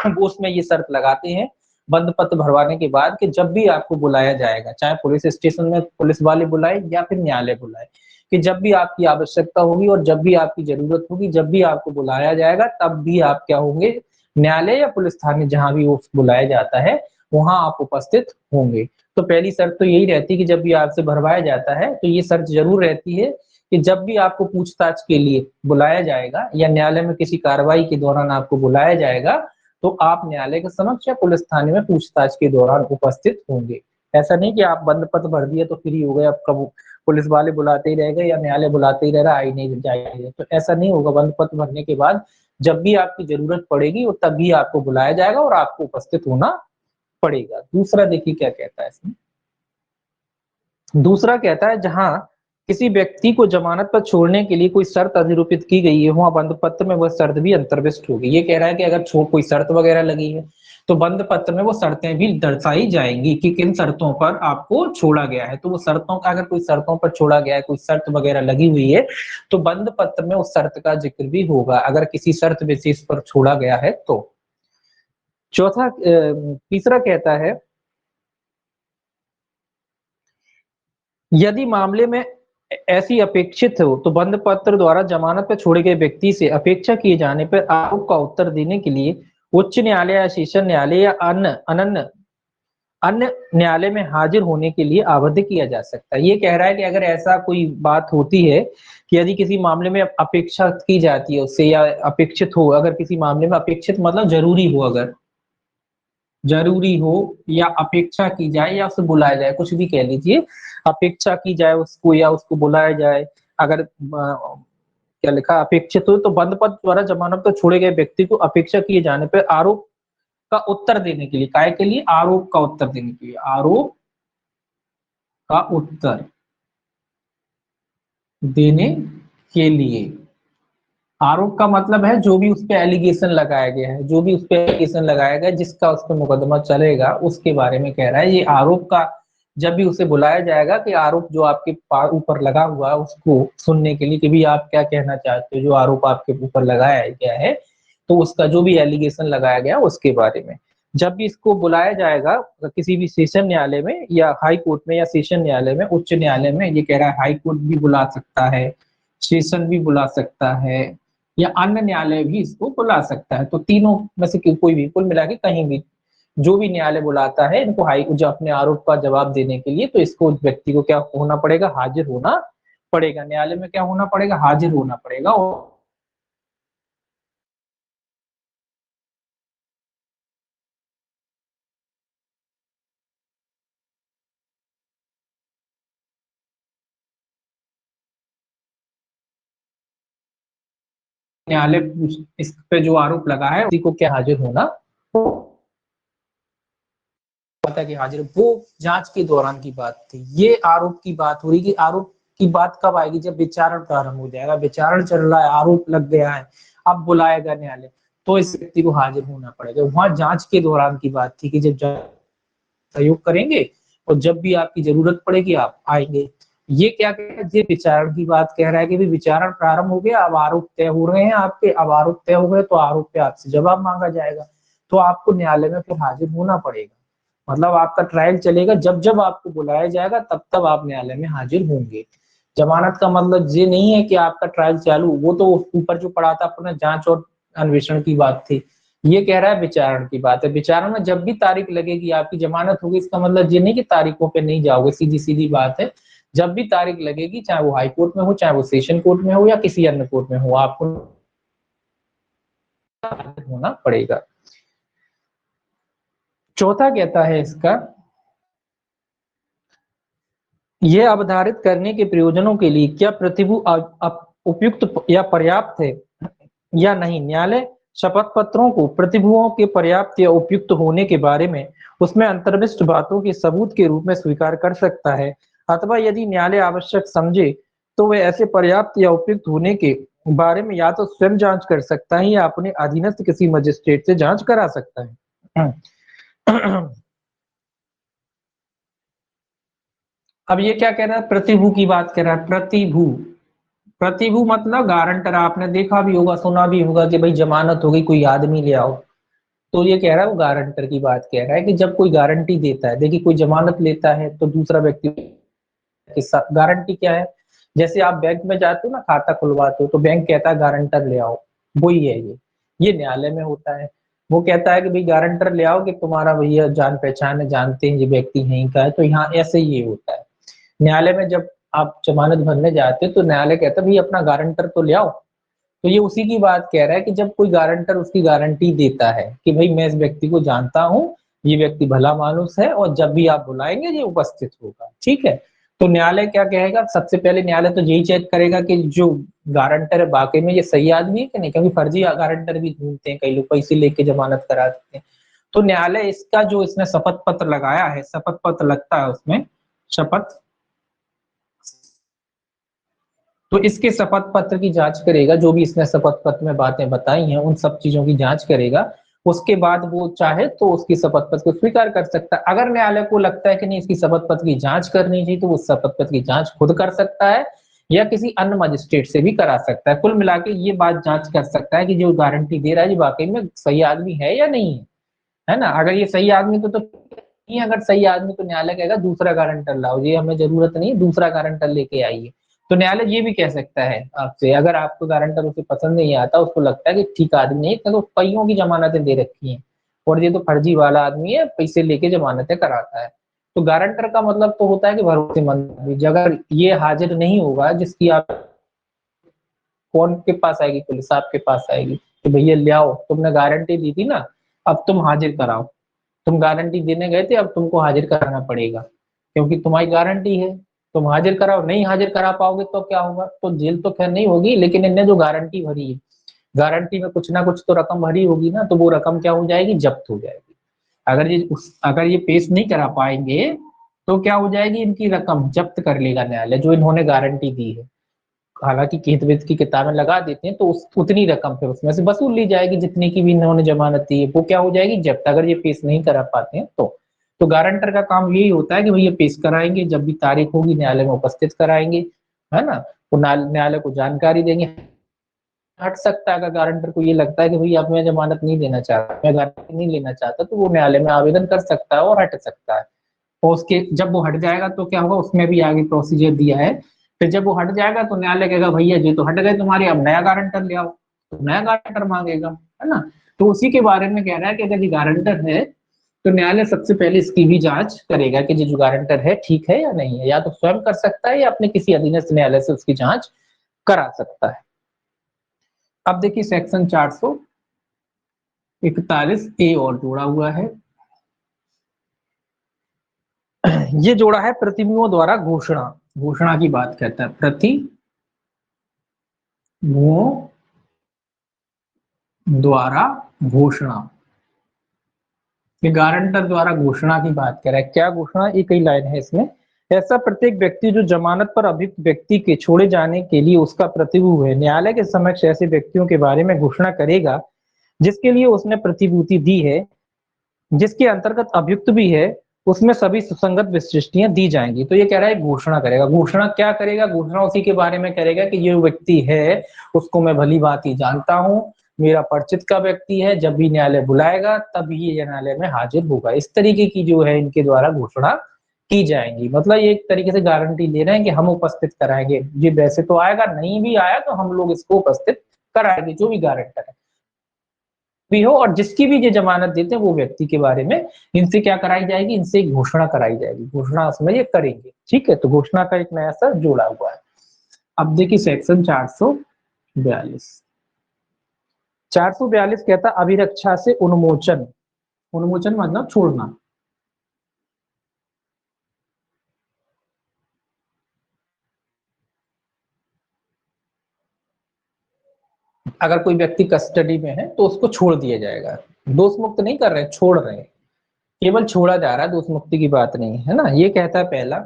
वो उसमें ये शर्त लगाते हैं बंद पत्र भरवाने के बाद कि जब भी आपको बुलाया जाएगा, चाहे पुलिस स्टेशन में पुलिस वाले बुलाए या फिर न्यायालय बुलाए, कि जब भी आपकी आवश्यकता होगी और जब भी आपकी जरूरत होगी, जब भी आपको बुलाया जाएगा तब भी आप क्या होंगे, न्यायालय या पुलिस थाने जहां भी वो बुलाया जाता है वहां आप उपस्थित होंगे। तो पहली शर्त तो यही रहती है कि जब भी आपसे भरवाया जाता है तो ये शर्त जरूर रहती है कि जब भी आपको पूछताछ के लिए बुलाया जाएगा या न्यायालय में किसी कार्रवाई के दौरान आपको बुलाया जाएगा तो आप न्यायालय के समक्ष या पुलिस थाने में पूछताछ के दौरान उपस्थित होंगे। ऐसा नहीं कि आप बंद पत्र भर दिए तो फ्री हो गए, अब कब पुलिस वाले बुलाते ही रहेगा या न्यायालय बुलाते ही रहेगा, आई नहीं जाएगा, तो ऐसा नहीं होगा। बंद पत्र भरने के बाद जब भी आपकी जरूरत पड़ेगी और तभी आपको बुलाया जाएगा और आपको उपस्थित होना पड़ेगा। दूसरा देखिए क्या कहता है इसमें, दूसरा कहता है जहां किसी व्यक्ति को जमानत पर छोड़ने के लिए कोई शर्त अधिरूपित की गई है वहां बंद पत्र में वह शर्त भी अंतर्विष्ट होगी। ये कह रहा है कि अगर कोई शर्त वगैरह लगी है तो बंद पत्र में वो शर्तें भी दर्शाई जाएंगी कि किन शर्तों पर आपको छोड़ा गया है। तो वो शर्तों का, अगर कोई शर्तों पर छोड़ा गया है, कोई शर्त वगैरह लगी हुई है तो बंद पत्र में उस शर्त का जिक्र भी होगा अगर किसी शर्त विशेष पर छोड़ा गया है तो। चौथा तीसरा कहता है यदि मामले में ऐसी अपेक्षित हो तो बंद पत्र द्वारा जमानत पर छोड़े गए व्यक्ति से अपेक्षा किए जाने पर आरोप का उत्तर देने के लिए उच्च न्यायालय या सेशन न्यायालय या अन्य न्यायालय में हाजिर होने के लिए आबद्ध किया जा सकता है। ये कह रहा है कि अगर ऐसा कोई बात होती है कि यदि किसी मामले में अपेक्षा की जाती है उससे या अपेक्षित हो, अगर किसी मामले में अपेक्षित मतलब जरूरी हो, अगर जरूरी हो या अपेक्षा की जाए या उसे बुलाया जाए, कुछ भी कह लीजिए, अपेक्षा की जाए उसको या उसको बुलाया जाए, अगर क्या लिखा अपेक्षित हो तो बंद पत्र द्वारा जमानत पर छोड़े गए व्यक्ति को अपेक्षा किए जाने पर आरोप का उत्तर देने के लिए, काय के लिए, आरोप का उत्तर देने के लिए, आरोप का उत्तर देने के लिए, आरोप का मतलब है जो भी उस पे एलिगेशन लगाया गया है, जो भी उस पे एलिगेशन लगाया गया है, जिसका उस पर मुकदमा चलेगा उसके बारे में कह रहा है। ये आरोप का, जब भी उसे बुलाया जाएगा कि आरोप जो आपके ऊपर लगा हुआ है उसको सुनने के लिए कि भी आप क्या कहना चाहते हो, जो आरोप आपके ऊपर लगाया गया है तो उसका जो भी एलिगेशन लगाया गया उसके बारे में जब भी इसको बुलाया जाएगा किसी भी सेशन न्यायालय में या हाई कोर्ट में या सेशन न्यायालय में, उच्च न्यायालय में, ये कह रहा है हाई कोर्ट भी बुला सकता है, सेशन भी बुला सकता है या अन्य न्यायालय भी इसको बुला सकता है। तो तीनों में से कोई भी, कुल मिला के कहीं भी जो भी न्यायालय बुलाता है इनको हाई जो अपने आरोप का जवाब देने के लिए, तो इसको व्यक्ति को क्या होना पड़ेगा, हाजिर होना पड़ेगा, न्यायालय में क्या होना पड़ेगा, हाजिर होना पड़ेगा। और न्यायालय इस पे जो आरोप लगा है उसी को क्या हाजिर होना पता है कि हाजिर, वो जांच के दौरान की बात थी। ये आरोप की बात हो रही कि आरोप की बात कब आएगी, जब विचारण प्रारंभ हो जाएगा, विचारण चल रहा है, आरोप लग गया है, अब बुलाएगा न्यायालय, तो इस व्यक्ति को हाजिर होना पड़ेगा। वहां जांच के दौरान की बात थी कि जब सहयोग करेंगे और जब भी आपकी जरूरत पड़ेगी आप आएंगे। ये क्या कह रहा है, ये विचारण की बात कह रहा है कि भी विचारण प्रारंभ हो गया, अब आरोप तय हो रहे हैं आपके, अब आरोप तय हो गए तो आरोप पे आपसे जवाब मांगा जाएगा, तो आपको न्यायालय में फिर हाजिर होना पड़ेगा। मतलब आपका ट्रायल चलेगा, जब जब आपको बुलाया जाएगा तब तब आप न्यायालय में हाजिर होंगे। जमानत का मतलब ये नहीं है कि आपका ट्रायल चालू, वो तो ऊपर जो पढ़ा था अपना जांच और अन्वेषण की बात थी। ये कह रहा है विचारण की बात है, विचारण में जब भी तारीख लगेगी आपकी जमानत होगी, इसका मतलब ये नहीं कि तारीखों पे नहीं जाओगे, सीधी सीधी बात है। जब भी तारीख लगेगी, चाहे वो हाई कोर्ट में हो, चाहे वो सेशन कोर्ट में हो या किसी अन्य कोर्ट में हो, आपको होना पड़ेगा। चौथा कहता है इसका, यह अवधारित करने के प्रयोजनों के लिए क्या प्रतिभू उपयुक्त या पर्याप्त है या नहीं, न्यायालय शपथ पत्रों को प्रतिभुओं के पर्याप्त या उपयुक्त होने के बारे में उसमें अंतर्विष्ट बातों के सबूत के रूप में स्वीकार कर सकता है, अथवा यदि न्यायालय आवश्यक समझे तो वह ऐसे पर्याप्त या उपयुक्त होने के बारे में या तो स्वयं जांच कर सकता है या अपने अधीनस्थ किसी मजिस्ट्रेट से जांच करा सकता है। अब ये क्या कह रहा है, प्रतिभू की बात कर रहा है, प्रतिभू। प्रतिभू मतलब गारंटर, आपने देखा भी होगा, सुना भी होगा कि भाई जमानत हो गई, कोई आदमी ले आओ, तो ये कह रहा है वो गारंटर की बात कह रहा है कि जब कोई गारंटी देता है, देखिए कोई जमानत लेता है तो दूसरा व्यक्ति के साथ गारंटी क्या है, जैसे आप बैंक में जाते हो ना, खाता खुलवाते हो तो बैंक कहता है गारंटर ले आओ, वही है ये न्यायालय में होता है। वो कहता है कि भाई गारंटर ले आओ कि तुम्हारा भैया जान पहचान है, जानते हैं ये व्यक्ति यहीं का है, तो यहाँ ऐसे ही ये होता है। न्यायालय में जब आप जमानत भरने जाते हो तो न्यायालय कहता है भाई अपना गारंटर तो ले आओ, तो ये उसी की बात कह रहा है कि जब कोई गारंटर उसकी गारंटी देता है कि भाई मैं इस व्यक्ति को जानता हूँ, ये व्यक्ति भला मानुस है और जब भी आप बुलाएंगे ये उपस्थित होगा, ठीक है। तो न्यायालय क्या कहेगा, सबसे पहले न्यायालय तो यही चेक करेगा कि जो गारंटर है वाकई में ये सही आदमी है कि नहीं, क्योंकि फर्जी गारंटर भी ढूंढते हैं कई लोग, पैसे लेके जमानत करा देते हैं। तो न्यायालय इसका जो इसने शपथ पत्र लगाया है, शपथ पत्र लगता है उसमें, शपथ, तो इसके शपथ पत्र की जांच करेगा, जो भी इसने शपथ पत्र में बातें बताई हैं उन सब चीजों की जांच करेगा। उसके बाद वो चाहे तो उसकी शपथ पत्र को स्वीकार कर सकता है। अगर न्यायालय को लगता है कि नहीं इसकी शपथ पत्र की जांच करनी चाहिए तो वो शपथ पत्र की जांच खुद कर सकता है या किसी अन्य मजिस्ट्रेट से भी करा सकता है। कुल मिला के ये बात जांच कर सकता है कि जो गारंटी दे रहा है ये वाकई में सही आदमी है या नहीं है ना। अगर ये सही आदमी तो नहीं, अगर सही आदमी तो न्यायालय कहेगा दूसरा गारंटर लाओ, ये हमें जरूरत नहीं, दूसरा गारंटर लेके आइए। तो न्यायालय ये भी कह सकता है आपसे, अगर आपको गारंटर उसे पसंद नहीं आता, उसको लगता है कि ठीक आदमी नहीं, तो कईयों की जमानतें दे रखी हैं और ये तो फर्जी वाला आदमी है, पैसे लेके जमानतें कराता है। तो गारंटर का मतलब तो होता है कि भरोसेमंद आदमी। अगर ये हाजिर नहीं होगा जिसकी आप, कौन के पास आएगी, पुलिस आपके पास आएगी कि भैया ले आओ, तुमने गारंटी दी थी ना, अब तुम हाजिर कराओ, तुम गारंटी देने गए थे अब तुमको हाजिर कराना पड़ेगा क्योंकि तुम्हारी गारंटी है, तुम हाजिर कराओ, नहीं हाजिर करा पाओगे तो क्या होगा, तो जेल तो खैर नहीं होगी, लेकिन इनने जो गारंटी भरी है, गारंटी में कुछ ना कुछ तो रकम भरी होगी ना, तो वो रकम क्या हो जाएगी, जब्त हो जाएगी। अगर ये पेश नहीं करा पाएंगे तो क्या हो जाएगी, इनकी रकम जब्त कर लेगा न्यायालय जो इन्होंने गारंटी दी है। हालांकि खेत वेत की किताबें लगा देते हैं तो उतनी रकम फिर उसमें से वसूल ली जाएगी जितनी की भी इन्होंने जमानत दी है, वो क्या हो जाएगी, जब्त, अगर ये पेश नहीं करा पाते हैं तो गारंटर का काम यही होता है कि भैया पेश कराएंगे, जब भी तारीख होगी न्यायालय में उपस्थित कराएंगे, है ना, तो न्यायालय को जानकारी देंगे। हट सकता है, अगर गारंटर को ये लगता है कि भैया अब मैं जमानत नहीं देना चाहता, मैं गारंटी नहीं लेना चाहता, तो वो न्यायालय में आवेदन कर सकता है और हट सकता है। और उसके जब वो हट जाएगा तो क्या होगा, उसमें भी आगे प्रोसीजर दिया है। फिर जब वो हट जाएगा तो न्यायालय कहेगा भैया जी तो हट गए तुम्हारे, अब नया गारंटर ले आओ, तो नया गारंटर मांगेगा, है ना। तो उसी के बारे में कह रहा है कि अगर ये गारंटर है तो न्यायालय सबसे पहले इसकी भी जांच करेगा कि जो गारंटर है ठीक है या नहीं है, या तो स्वयं कर सकता है या अपने किसी अधीनस्थ न्यायालय से उसकी जांच करा सकता है। अब देखिए सेक्शन 441 ए और जोड़ा हुआ है। ये जोड़ा है प्रतिभुओं द्वारा घोषणा, घोषणा की बात कहता है, प्रतिभुओं द्वारा घोषणा, ये गारंटर द्वारा घोषणा की बात कर रहा है। क्या घोषणा, ये कई लाइन है इसमें। ऐसा प्रत्येक व्यक्ति जो जमानत पर अभियुक्त व्यक्ति के छोड़े जाने के लिए उसका प्रतिभू है, न्यायालय के समक्ष ऐसे व्यक्तियों के बारे में घोषणा करेगा जिसके लिए उसने प्रतिभूति दी है, जिसके अंतर्गत अभियुक्त भी है, उसमें सभी सुसंगत विशिष्टियां दी जाएंगी। तो ये कह रहा है घोषणा करेगा। घोषणा क्या करेगा, घोषणा उसी के बारे में करेगा कि ये व्यक्ति है, उसको मैं भली भांति जानता हूँ, मेरा परिचित का व्यक्ति है, जब भी न्यायालय बुलाएगा तभी ये न्यायालय में हाजिर होगा। इस तरीके की जो है इनके द्वारा घोषणा की जाएंगी। मतलब ये एक तरीके से गारंटी ले रहे हैं कि हम उपस्थित कराएंगे, ये वैसे तो आएगा, नहीं भी आया तो हम लोग इसको उपस्थित कराएंगे, जो भी गारंटर है भी हो और जिसकी भी ये जमानत देते हैं वो व्यक्ति के बारे में इनसे क्या कराई जाएगी, इनसे एक घोषणा कराई जाएगी। घोषणा उसमें ये करेंगे, ठीक है। तो घोषणा का एक नया सा जोड़ा हुआ है। अब देखिए सेक्शन 442, 442 कहता अभिरक्षा से उन्मोचन, उन्मोचन मतलब छोड़ना। अगर कोई व्यक्ति कस्टडी में है तो उसको छोड़ दिया जाएगा, दोष मुक्त नहीं कर रहे, छोड़ रहे हैं, केवल छोड़ा जा रहा है, दोष मुक्ति की बात नहीं है ना। ये कहता है पहला,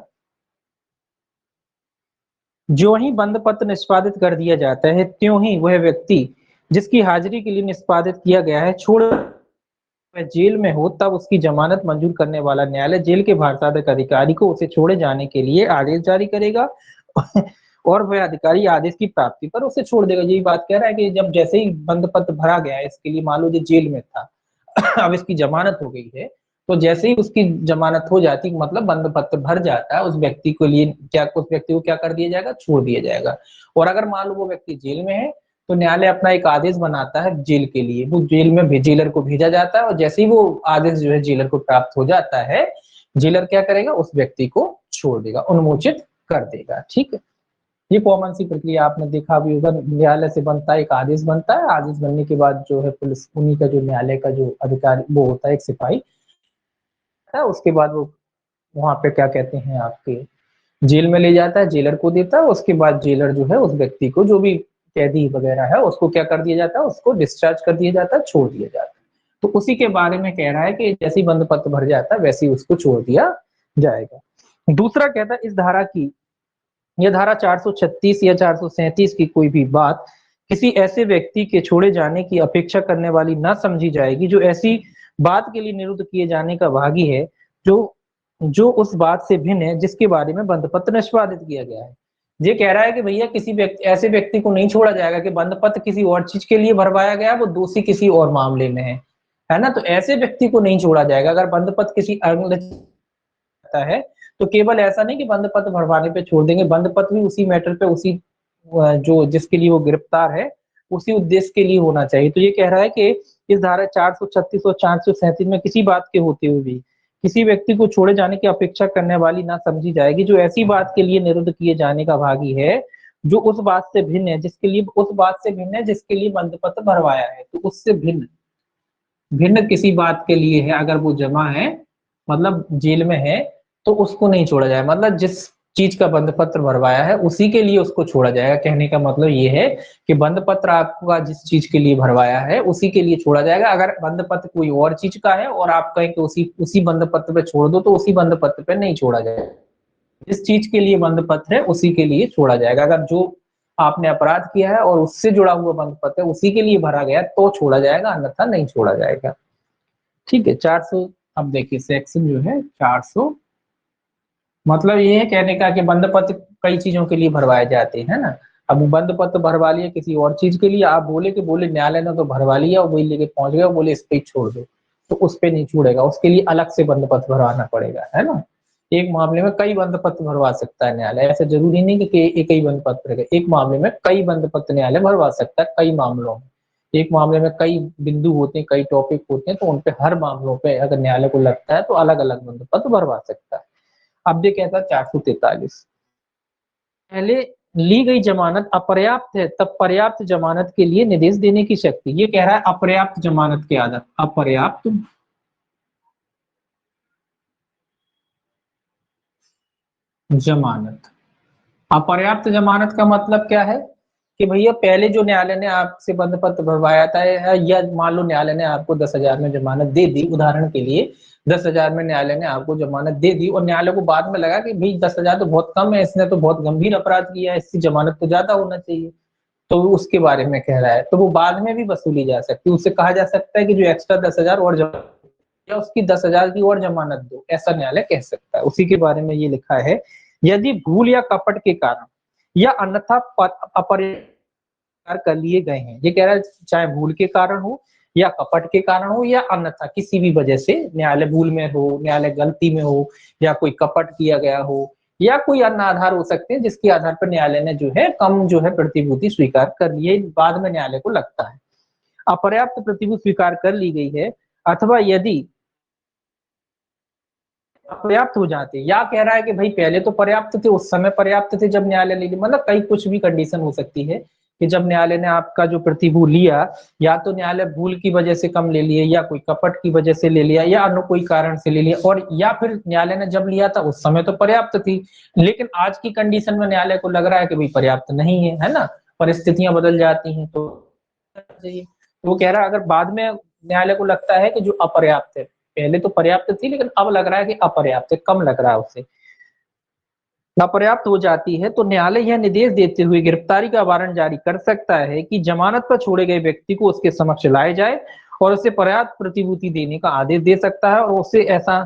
जो ही बंद पत्र निष्पादित कर दिया जाता है त्यों ही वह व्यक्ति जिसकी हाजिरी के लिए निष्पादित किया गया है छोड़ वह जेल में हो तब उसकी जमानत मंजूर करने वाला न्यायालय जेल के भारसाधक अधिकारी को उसे छोड़े जाने के लिए आदेश जारी करेगा और वह अधिकारी आदेश की प्राप्ति पर उसे छोड़ देगा। यही बात कह रहा है कि जब जैसे ही बंद पत्र भरा गया है इसके लिए, मान लो जो जेल में था अब इसकी जमानत हो गई है, तो जैसे ही उसकी जमानत हो जाती मतलब बंद पत्र भर जाता है, उस व्यक्ति को लिए क्या, उस व्यक्ति को क्या कर दिया जाएगा, छोड़ दिया जाएगा। और अगर मान लो वो व्यक्ति जेल में है तो न्यायालय अपना एक आदेश बनाता है जेल के लिए, वो जेल में जेलर को भेजा जाता है और जैसे ही वो आदेश जो है जेलर को प्राप्त हो जाता है, जेलर क्या करेगा, उस व्यक्ति को छोड़ देगा, उन्मोचित कर देगा, ठीक है। ये कॉमन सी प्रक्रिया आपने देखा भी होगा, न्यायालय से बनता है, एक आदेश बनता है, आदेश बनने के बाद जो है पुलिस उन्हीं का जो न्यायालय का जो अधिकारी वो होता है एक सिपाही है, उसके बाद वो वहां पे क्या कहते हैं आपके जेल में ले जाता है, जेलर को देता है, उसके बाद जेलर जो है उस व्यक्ति को जो भी कैदी वगैरह है उसको क्या कर दिया जाता है, उसको डिस्चार्ज कर दिया जाता है, छोड़ दिया जाता है। तो उसी के बारे में कह रहा है कि जैसे ही बंद पत्र भर जाता है वैसे ही उसको छोड़ दिया जाएगा। दूसरा कहता है इस धारा की, यह धारा 436 या 437 की कोई भी बात किसी ऐसे व्यक्ति के छोड़े जाने की अपेक्षा करने वाली ना समझी जाएगी जो ऐसी बात के लिए निरुद्ध किए जाने का भागी है, जो जो उस बात से भिन्न है जिसके बारे में बंद पत्र निष्पादित किया गया है। ये कह रहा है कि भैया किसी व्यक्ति, ऐसे व्यक्ति को नहीं छोड़ा जाएगा कि बंद पत्र किसी और चीज के लिए भरवाया गया, वो दोषी किसी और मामले में है ना। तो ऐसे व्यक्ति को नहीं छोड़ा जाएगा। अगर बंद पत्र किसी है तो केवल ऐसा नहीं कि बंद पत्र भरवाने पे छोड़ देंगे, बंद पत्र भी उसी मैटर पे, उसी जो जिसके लिए वो गिरफ्तार है उसी उद्देश्य के लिए होना चाहिए। तो ये कह रहा है कि इस धारा 436 और 437 में किसी बात के होते हुए भी किसी व्यक्ति को छोड़े जाने की अपेक्षा करने वाली ना समझी जाएगी जो ऐसी बात के लिए निरुद्ध किए जाने का भागी है, जो उस बात से भिन्न है जिसके लिए, उस बात से भिन्न है जिसके लिए बंद पत्र भरवाया है। तो उससे भिन्न, भिन्न किसी बात के लिए है, अगर वो जमा है मतलब जेल में है तो उसको नहीं छोड़ा जाए, मतलब जिस चीज का बंद पत्र भरवाया है उसी के लिए उसको छोड़ा जाएगा। कहने का मतलब ये है कि बंद पत्र आपका जिस चीज के लिए भरवाया है उसी के लिए छोड़ा जाएगा। अगर बंद पत्र कोई और चीज का है और आप कहें कि उसी उसी बंद पत्र पे छोड़ दो तो उसी बंद पत्र पे नहीं छोड़ा जाएगा, जिस चीज के लिए बंद पत्र है उसी के लिए छोड़ा जाएगा। अगर जो आपने अपराध किया है और उससे जुड़ा हुआ बंद पत्र है उसी के लिए भरा गया तो छोड़ा जाएगा, अन्यथा नहीं छोड़ा जाएगा, ठीक है। 400, अब देखिए सेक्शन जो है 400, मतलब ये है कहने का कि बंद पत्र कई चीजों के लिए भरवाए जाते हैं ना। अब बंद पत्र भरवा लिया किसी और चीज के लिए, आप बोले कि बोले न्यायालय ने तो भरवा लिया और वही लेके पहुंच गया, बोले इस पे ही छोड़ दो, तो उस पे नहीं छोड़ेगा, उसके लिए अलग से बंद पत्र भरवाना पड़ेगा, है ना। एक मामले में कई बंद पत्र भरवा सकता है न्यायालय, ऐसा जरूरी नहीं कि एक ही बंद पत्र है, एक मामले में कई बंद पत्र न्यायालय भरवा सकता है, कई मामलों में। एक मामले में कई बिंदु होते हैं, कई टॉपिक होते हैं, तो उन पे हर मामलों पे अगर न्यायालय को लगता है तो अलग अलग बंद पत्र भरवा सकता है। अब ये कहता है 443, पहले ली गई जमानत अपर्याप्त है तब पर्याप्त जमानत के लिए निर्देश देने की शक्ति। ये कह रहा है अपर्याप्त जमानत के आधार, अपर्याप्त जमानत। अपर्याप्त जमानत का मतलब क्या है कि भैया पहले जो न्यायालय ने आपसे बंद पत्र भरवाया था, या मान लो न्यायालय ने आपको 10,000 में जमानत दे दी, उदाहरण के लिए 10,000 में न्यायालय ने आपको जमानत दे दी और न्यायालय को बाद में लगा कि भाई 10,000 तो बहुत कम है, इसने तो बहुत गंभीर अपराध किया है, इसकी जमानत तो ज्यादा होना चाहिए, तो वो उसके बारे में कह रहा है, तो वो बाद में भी वसूली जा सकती है। उससे कहा जा सकता है कि जो एक्स्ट्रा 10,000 और या उसकी 10,000 की और जमानत दो, ऐसा न्यायालय कह सकता है। उसी के बारे में ये लिखा है, यदि भूल या कपट के कारण या अन्यथा अपरिहार्य कर लिए गए हैं। ये कह रहा है चाहे भूल के कारण हो या कपट के कारण हो या अन्यथा किसी भी वजह से, न्यायालय भूल में हो, न्यायालय गलती में हो, या कोई कपट किया गया हो, या कोई अन्य आधार हो सकते हैं जिसके आधार पर न्यायालय ने जो है कम जो है प्रतिभूति स्वीकार कर ली है, बाद में न्यायालय को लगता है अपर्याप्त प्रतिभूति स्वीकार कर ली गई है, अथवा यदि पर्याप्त हो जाते, या कह रहा है कि भाई पहले तो पर्याप्त थे, उस समय पर्याप्त थे जब न्यायालय ले लिया, मतलब कई कुछ भी कंडीशन हो सकती है कि जब न्यायालय ने आपका जो प्रतिभू लिया, या तो न्यायालय भूल की वजह से कम ले लिए, या कोई कपट की वजह से ले लिया, या अन्य कोई कारण से ले लिया, और या फिर न्यायालय ने जब लिया था उस समय तो पर्याप्त थी, लेकिन आज की कंडीशन में न्यायालय को लग रहा है कि भाई पर्याप्त नहीं है ना, परिस्थितियां बदल जाती हैं, तो चाहिए। वो कह रहा है अगर बाद में न्यायालय को लगता है कि जो अपर्याप्त है, पहले तो पर्याप्त थी लेकिन अब लग रहा है कि अपर्याप्त है, कम लग रहा है उसे, अपर्याप्त हो जाती है, तो न्यायालय यह निर्देश देते हुए गिरफ्तारी का वारंट जारी कर सकता है कि जमानत पर छोड़े गए व्यक्ति को उसके समक्ष लाया जाए और उसे पर्याप्त प्रतिभूति देने का आदेश दे सकता है, और उसे ऐसा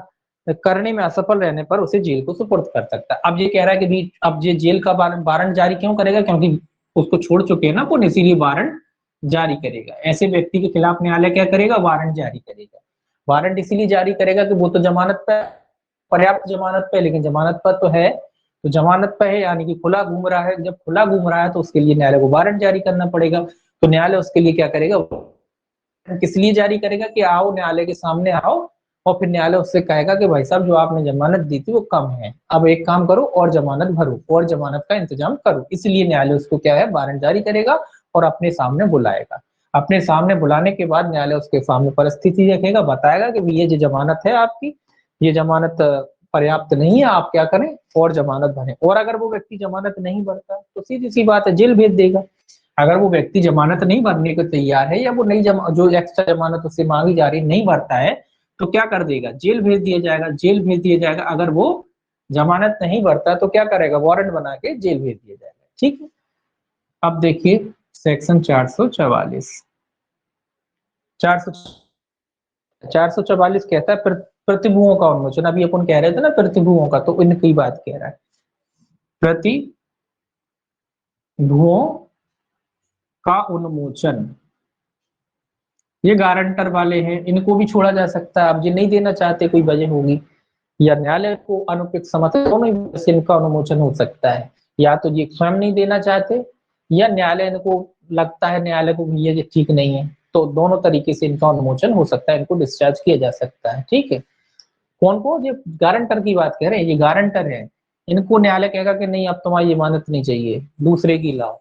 करने में असफल रहने पर उसे जेल को सुपुर्द कर सकता है। अब ये कह रहा है कि भी अब ये जेल का वारंट जारी क्यों करेगा, क्योंकि उसको छोड़ चुके हैं ना पुलिस, इसीलिए वारंट जारी करेगा। ऐसे व्यक्ति के खिलाफ न्यायालय क्या करेगा, वारंट जारी करेगा। वारंट इसीलिए जारी करेगा कि वो तो जमानत पे, पर्याप्त जमानत पे, लेकिन जमानत पर तो है, तो जमानत पे है यानी कि खुला घूम रहा है, जब खुला घूम रहा है तो उसके लिए न्यायालय को वारंट जारी करना पड़ेगा। तो न्यायालय उसके लिए क्या करेगा, किस लिए जारी करेगा कि आओ न्यायालय के सामने आओ, और फिर न्यायालय उससे कहेगा कि भाई साहब जो आपने जमानत दी थी वो कम है, अब एक काम करो और जमानत भरो और जमानत का इंतजाम करो, इसलिए न्यायालय उसको क्या है, वारंट जारी करेगा और अपने सामने बुलाएगा। अपने सामने बुलाने के बाद न्यायालय उसके सामने परिस्थिति रखेगा, बताएगा कि ये जो जमानत है आपकी, ये जमानत पर्याप्त नहीं है, आप क्या करें और जमानत भरें। और अगर वो व्यक्ति जमानत नहीं भरता तो सीधी सी बात है, जेल भेज देगा। अगर वो व्यक्ति जमानत नहीं भरने को तैयार है, या वो नहीं जो एक्स्ट्रा जमानत उससे मांगी जा रही नहीं भरता है, तो क्या कर देगा, जेल भेज दिया जाएगा, जेल भेज दिया जाएगा। अगर वो जमानत नहीं भरता तो क्या करेगा, वारंट बना के जेल भेज दिया जाएगा। ठीक है, अब देखिए सेक्शन 444, 444 कहता है प्रतिभुओं का उन्मोचन। अभी अपन कह रहे थे ना प्रतिभुओं का, तो इनकी बात कह रहा है, प्रतिभुओं का उन्मोचन। ये गारंटर वाले हैं, इनको भी छोड़ा जा सकता है, अब ये नहीं देना चाहते, कोई वजह होगी, या न्यायालय को अनुपयुक्त समझते, दोनों ही इनका अनुमोचन हो सकता है। या तो ये स्वयं नहीं देना चाहते, या न्यायालय इनको लगता है, न्यायालय को ये ठीक नहीं है, तो दोनों तरीके से इनका अनुमोचन हो सकता है, इनको डिस्चार्ज किया जा सकता है। ठीक है, कौन को, ये गारंटर की बात कह रहे हैं, ये गारंटर है, इनको न्यायालय कहेगा कि नहीं अब तुम्हारी जमानत नहीं चाहिए, दूसरे की लाओ,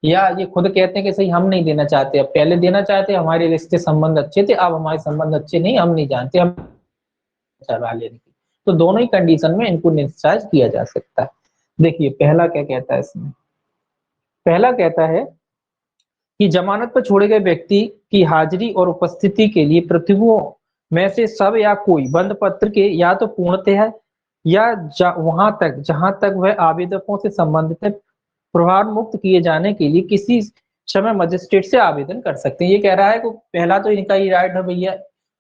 या ये खुद कहते हैं कि सही हम नहीं देना चाहते, अब पहले देना चाहते, हमारे रिश्ते संबंध अच्छे थे, अब हमारे संबंध अच्छे नहीं, हम नहीं जानते, हम चला लेने की। तो दोनों ही कंडीशन में इनको डिस्चार्ज किया जा सकता है। देखिए पहला क्या कहता है इसमें, पहला कहता है कि जमानत पर छोड़े गए व्यक्ति की हाजिरी और उपस्थिति के लिए प्रतिभुओं में से सब या कोई बंद पत्र के या तो पूर्णतः है, या वहां तक जहां तक वह आवेदकों से संबंधित है, प्रभाव मुक्त किए जाने के लिए किसी समय मजिस्ट्रेट से आवेदन कर सकते हैं। ये कह रहा है कि पहला तो इनका ही राइट है भैया,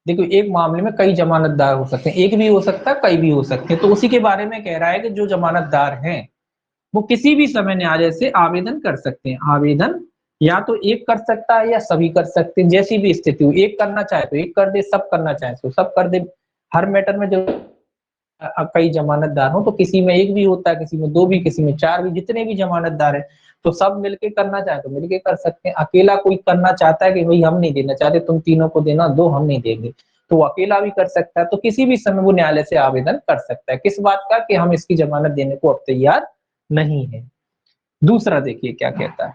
देखो एक मामले में कई जमानतदार हो सकते हैं, एक भी हो सकता है, कई भी हो सकते हैं, तो उसी के बारे में कह रहा है कि जो जमानतदार हैं वो किसी भी समय न्यायालय से आवेदन कर सकते हैं। आवेदन या तो एक कर सकता है या सभी कर सकते हैं, जैसी भी स्थिति हो, एक करना चाहे तो एक कर दे, सब करना चाहे तो सब कर दे, हर मैटर में जो कई जमानतदार हो तो किसी में एक भी होता है, किसी में दो भी, किसी में चार भी, जितने भी जमानतदार है तो सब मिलके करना चाहे तो मिलके कर सकते हैं। अकेला कोई करना चाहता है कि भाई हम नहीं देना चाहते, तुम तीनों को देना, दो हम नहीं देंगे, तो वो अकेला भी कर सकता है। तो किसी भी समय वो न्यायालय से आवेदन कर सकता है, किस बात का, कि हम इसकी जमानत देने को अब तैयार नहीं है। दूसरा देखिए क्या कहता है,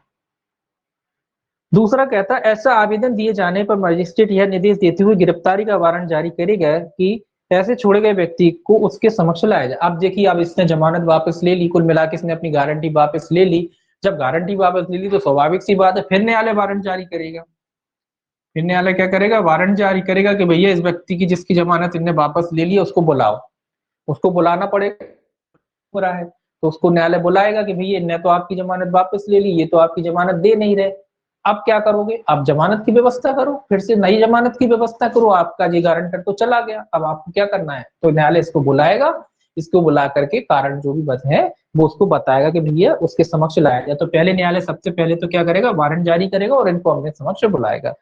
दूसरा कहता है ऐसा आवेदन दिए जाने पर मजिस्ट्रेट यह निर्देश देते हुए गिरफ्तारी का वारंट जारी करेगा कि ऐसे छोड़े गए व्यक्ति को उसके समक्ष लाया जाए। अब देखिए, अब इसने जमानत वापस ले ली, कुल मिला के इसने अपनी गारंटी वापस ले ली। जब गारंटी वापस ले ली तो स्वाभाविक सी बात है फिर न्यायालय वारंट जारी करेगा। फिर न्यायालय क्या करेगा, वारंट जारी करेगा कि भैया इस व्यक्ति की जिसकी जमानत इनने वापस ले ली है उसको बुलाओ। उसको बुलाना पड़ेगा, हो रहा है तो उसको न्यायालय बुलाएगा कि भैया इनने तो आपकी जमानत वापस ले ली, ये तो आपकी जमानत दे नहीं रहे, अब क्या करोगे, आप जमानत की व्यवस्था करो, फिर से नई जमानत की व्यवस्था करो, आपका ये गारंटर तो चला गया, अब आपको क्या करना है। तो न्यायालय इसको बुलाएगा, इसको बुला करके कारण जो भी वजह है वो उसको बताएगा कि भैया उसके समक्ष लाया गया। तो पहले न्यायालय सबसे पहले तो क्या करेगा, वारंट जारी करेगा और इनको अपने समक्ष बुलाएगा।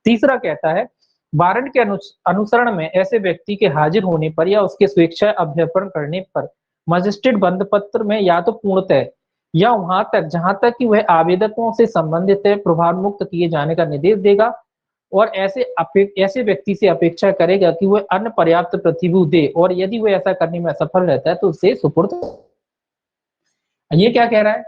तीसरा कहता है वारंट के अनुसरण में ऐसे व्यक्ति के हाजिर होने पर या उसके स्वेच्छा अभ्यर्पण करने पर मजिस्ट्रेट बंद पत्र में या तो पूर्णतः या वहां तक जहां तक कि वह आवेदकों से संबंधित है प्रभाव मुक्त किए जाने का निर्देश देगा और ऐसे व्यक्ति से अपेक्षा करेगा कि वह अन्य पर्याप्त प्रतिभूत दे और यदि वह ऐसा करने में असफल रहता है तो उसे सुपुर्द। ये क्या कह रहा है,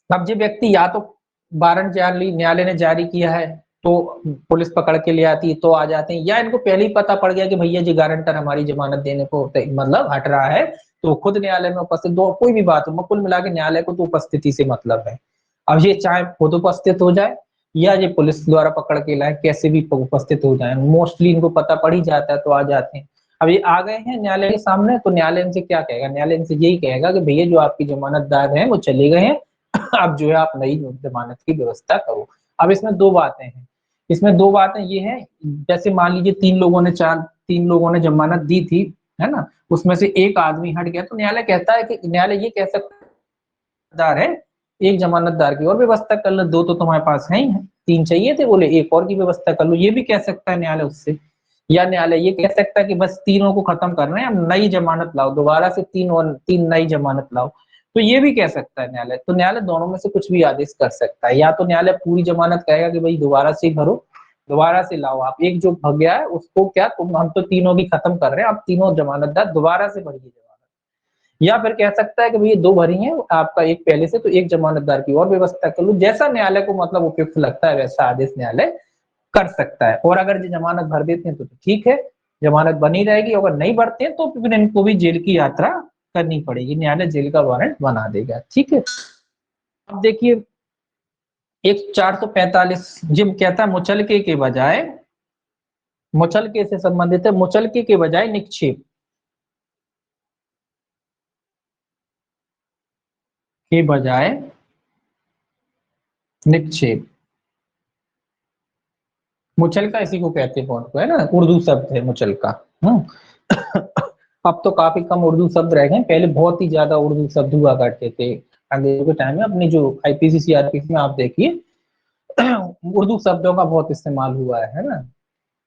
अब जो व्यक्ति या तो वारंट जारी न्यायालय ने जारी किया है तो पुलिस पकड़ के ले आती है तो आ जाते हैं, या इनको पहले ही पता पड़ गया कि भैया जी गारंटर हमारी जमानत देने को मतलब हट रहा है तो खुद न्यायालय में उपस्थित, दो कोई भी बात हो, कुल मिला के न्यायालय को तो उपस्थिति से मतलब है। अब ये चाहे खुद उपस्थित हो जाए या ये पुलिस द्वारा पकड़ के लाए, कैसे भी उपस्थित हो जाए, मोस्टली इनको पता पड़ ही जाता है तो आ जाते हैं। अब ये आ गए हैं न्यायालय के सामने तो न्यायालय इनसे क्या कहेगा, न्यायालय इनसे यही कहेगा कि भैया जो आपकी जमानतदार है वो चले गए हैं, अब जो है आप नई जमानत की व्यवस्था करो। अब इसमें दो बातें हैं, इसमें दो बातें ये हैं, जैसे मान लीजिए तीन लोगों ने जमानत दी थी, है ना, उसमें से एक आदमी हट गया तो न्यायालय कहता है कि न्यायालय ये कह सकता है एक जमानतदार की और व्यवस्था कर लो, दो तो तुम्हारे पास है ही है, तीन चाहिए थे, बोले एक और की व्यवस्था कर लो, ये भी कह सकता है न्यायालय उससे। या न्यायालय ये कह सकता है कि बस तीनों को खत्म कर रहे हैं, नई जमानत लाओ, दोबारा से तीन नई जमानत लाओ, तो ये भी कह सकता है न्यायालय। तो न्यायालय दोनों में से कुछ भी आदेश कर सकता है, या तो न्यायालय पूरी जमानत कहेगा कि भाई दोबारा से भरो, दोबारा से लाओ, आप एक जो भग गया है उसको क्या तुम, हम तो तीनों की खत्म कर रहे हैं, आप तीनों जमानतदार दोबारा से भरिए जमानत। या फिर कह सकता है कि भैया दो भरी है आपका एक पहले से, तो एक जमानतदार की और व्यवस्था कर लो, जैसा न्यायालय को मतलब उपयुक्त लगता है वैसा आदेश न्यायालय कर सकता है। और अगर जमानत भर देते हैं तो ठीक है, जमानत बनी रहेगी, अगर नहीं भरते हैं तो फिर इनको भी जेल की यात्रा करनी पड़ेगी, न्यायालय जेल का वारंट बना देगा। ठीक है, अब देखिए एक 445 जिम कहता है मुचलके के बजाय, मुचलके से संबंधित है, मुचलके के बजाय निक्षेप के बजाय निक्षेप, मुचलका इसी को कहते हैं फोन को, है ना, उर्दू शब्द है मुचलका। अब तो काफी कम उर्दू शब्द रह गए, पहले बहुत ही ज्यादा उर्दू शब्द हुआ करते थे अंग्रेजों के टाइम में। अपनी जो आईपीसी सीआरपीसी में आप देखिए उर्दू शब्दों का बहुत इस्तेमाल हुआ है ना।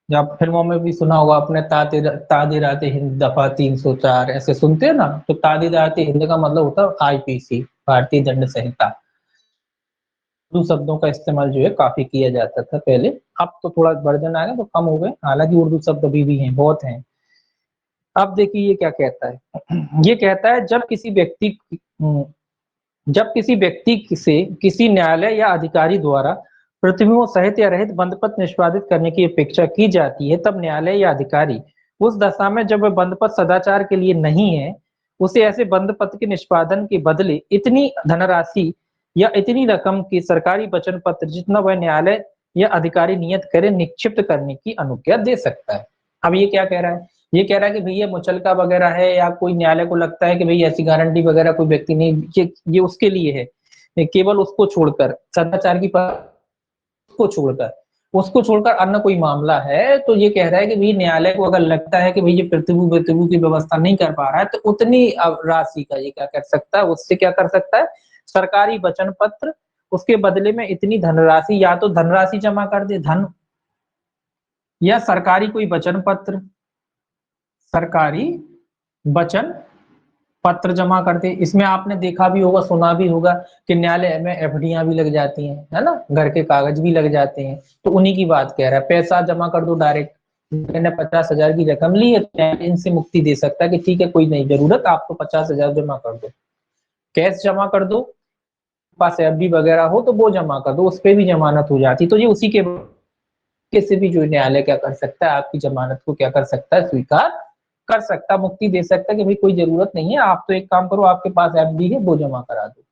जब फिल्मों में भी सुना होगा अपने तादिराते हिंद दफा 304 ऐसे सुनते हैं ना, तो तादिराते हिंद का मतलब होता है आईपीसी, भारतीय दंड संहिता। उर्दू शब्दों का इस्तेमाल जो है काफी किया जाता था पहले, अब तो थोड़ा वर्जन आ गया तो कम हो गए, हालांकि उर्दू शब्द अभी भी हैं, बहुत हैं। अब देखिए ये क्या कहता है, ये कहता है जब किसी व्यक्ति से किसी न्यायालय या अधिकारी द्वारा प्रतिबिंबों सहित या रहित बंदपत्र निष्पादित करने की अपेक्षा की जाती है, तब न्यायालय या अधिकारी उस दशा में जब वह बंदपत्र सदाचार के लिए नहीं है, उसे ऐसे बंदपत्र के निष्पादन के बदले इतनी धनराशि या इतनी रकम की सरकारी वचन पत्र जितना वह न्यायालय या अधिकारी नियत करे निक्षिप्त करने की अनुज्ञा दे सकता है। अब ये क्या कह रहा है, ये कह रहा है कि भैया मुचलका वगैरह है या कोई न्यायालय को लगता है कि भाई ऐसी गारंटी वगैरह कोई व्यक्ति नहीं, ये उसके लिए है, केवल उसको छोड़कर सदाचार की उसको छोड़कर अन्य कोई मामला है, तो ये कह रहा है कि भाई न्यायालय को अगर लगता है कि भाई ये प्रतिभू की व्यवस्था नहीं कर पा रहा है तो उतनी राशि का ये क्या कर सकता है, उससे क्या कर सकता है, सरकारी वचन पत्र, उसके बदले में इतनी धनराशि, या तो धनराशि जमा कर दे धन, या सरकारी कोई वचन पत्र, सरकारी वचन पत्र जमा करते। इसमें आपने देखा भी होगा, सुना भी होगा कि न्यायालय में एफडीआं भी लग जाती हैं, है ना, घर के कागज भी लग जाते हैं। तो उन्हीं की बात कह रहा है, पैसा जमा कर दो डायरेक्ट। मैंने 50,000 की रकम ली है तो इनसे मुक्ति दे सकता है कि ठीक है कोई नहीं जरूरत, आप तो 50,000 जमा कर दो, कैश जमा कर दो, पास एफडी वगैरह हो तो वो जमा कर दो, उस पर भी जमानत हो जाती। तो ये उसी के से भी जो न्यायालय क्या कर सकता है, आपकी जमानत को क्या कर सकता है, स्वीकार कर सकता, मुक्ति दे सकता है कि भाई कोई जरूरत नहीं है, आप तो एक काम करो, आपके पास एफडी है वो जमा करा दो।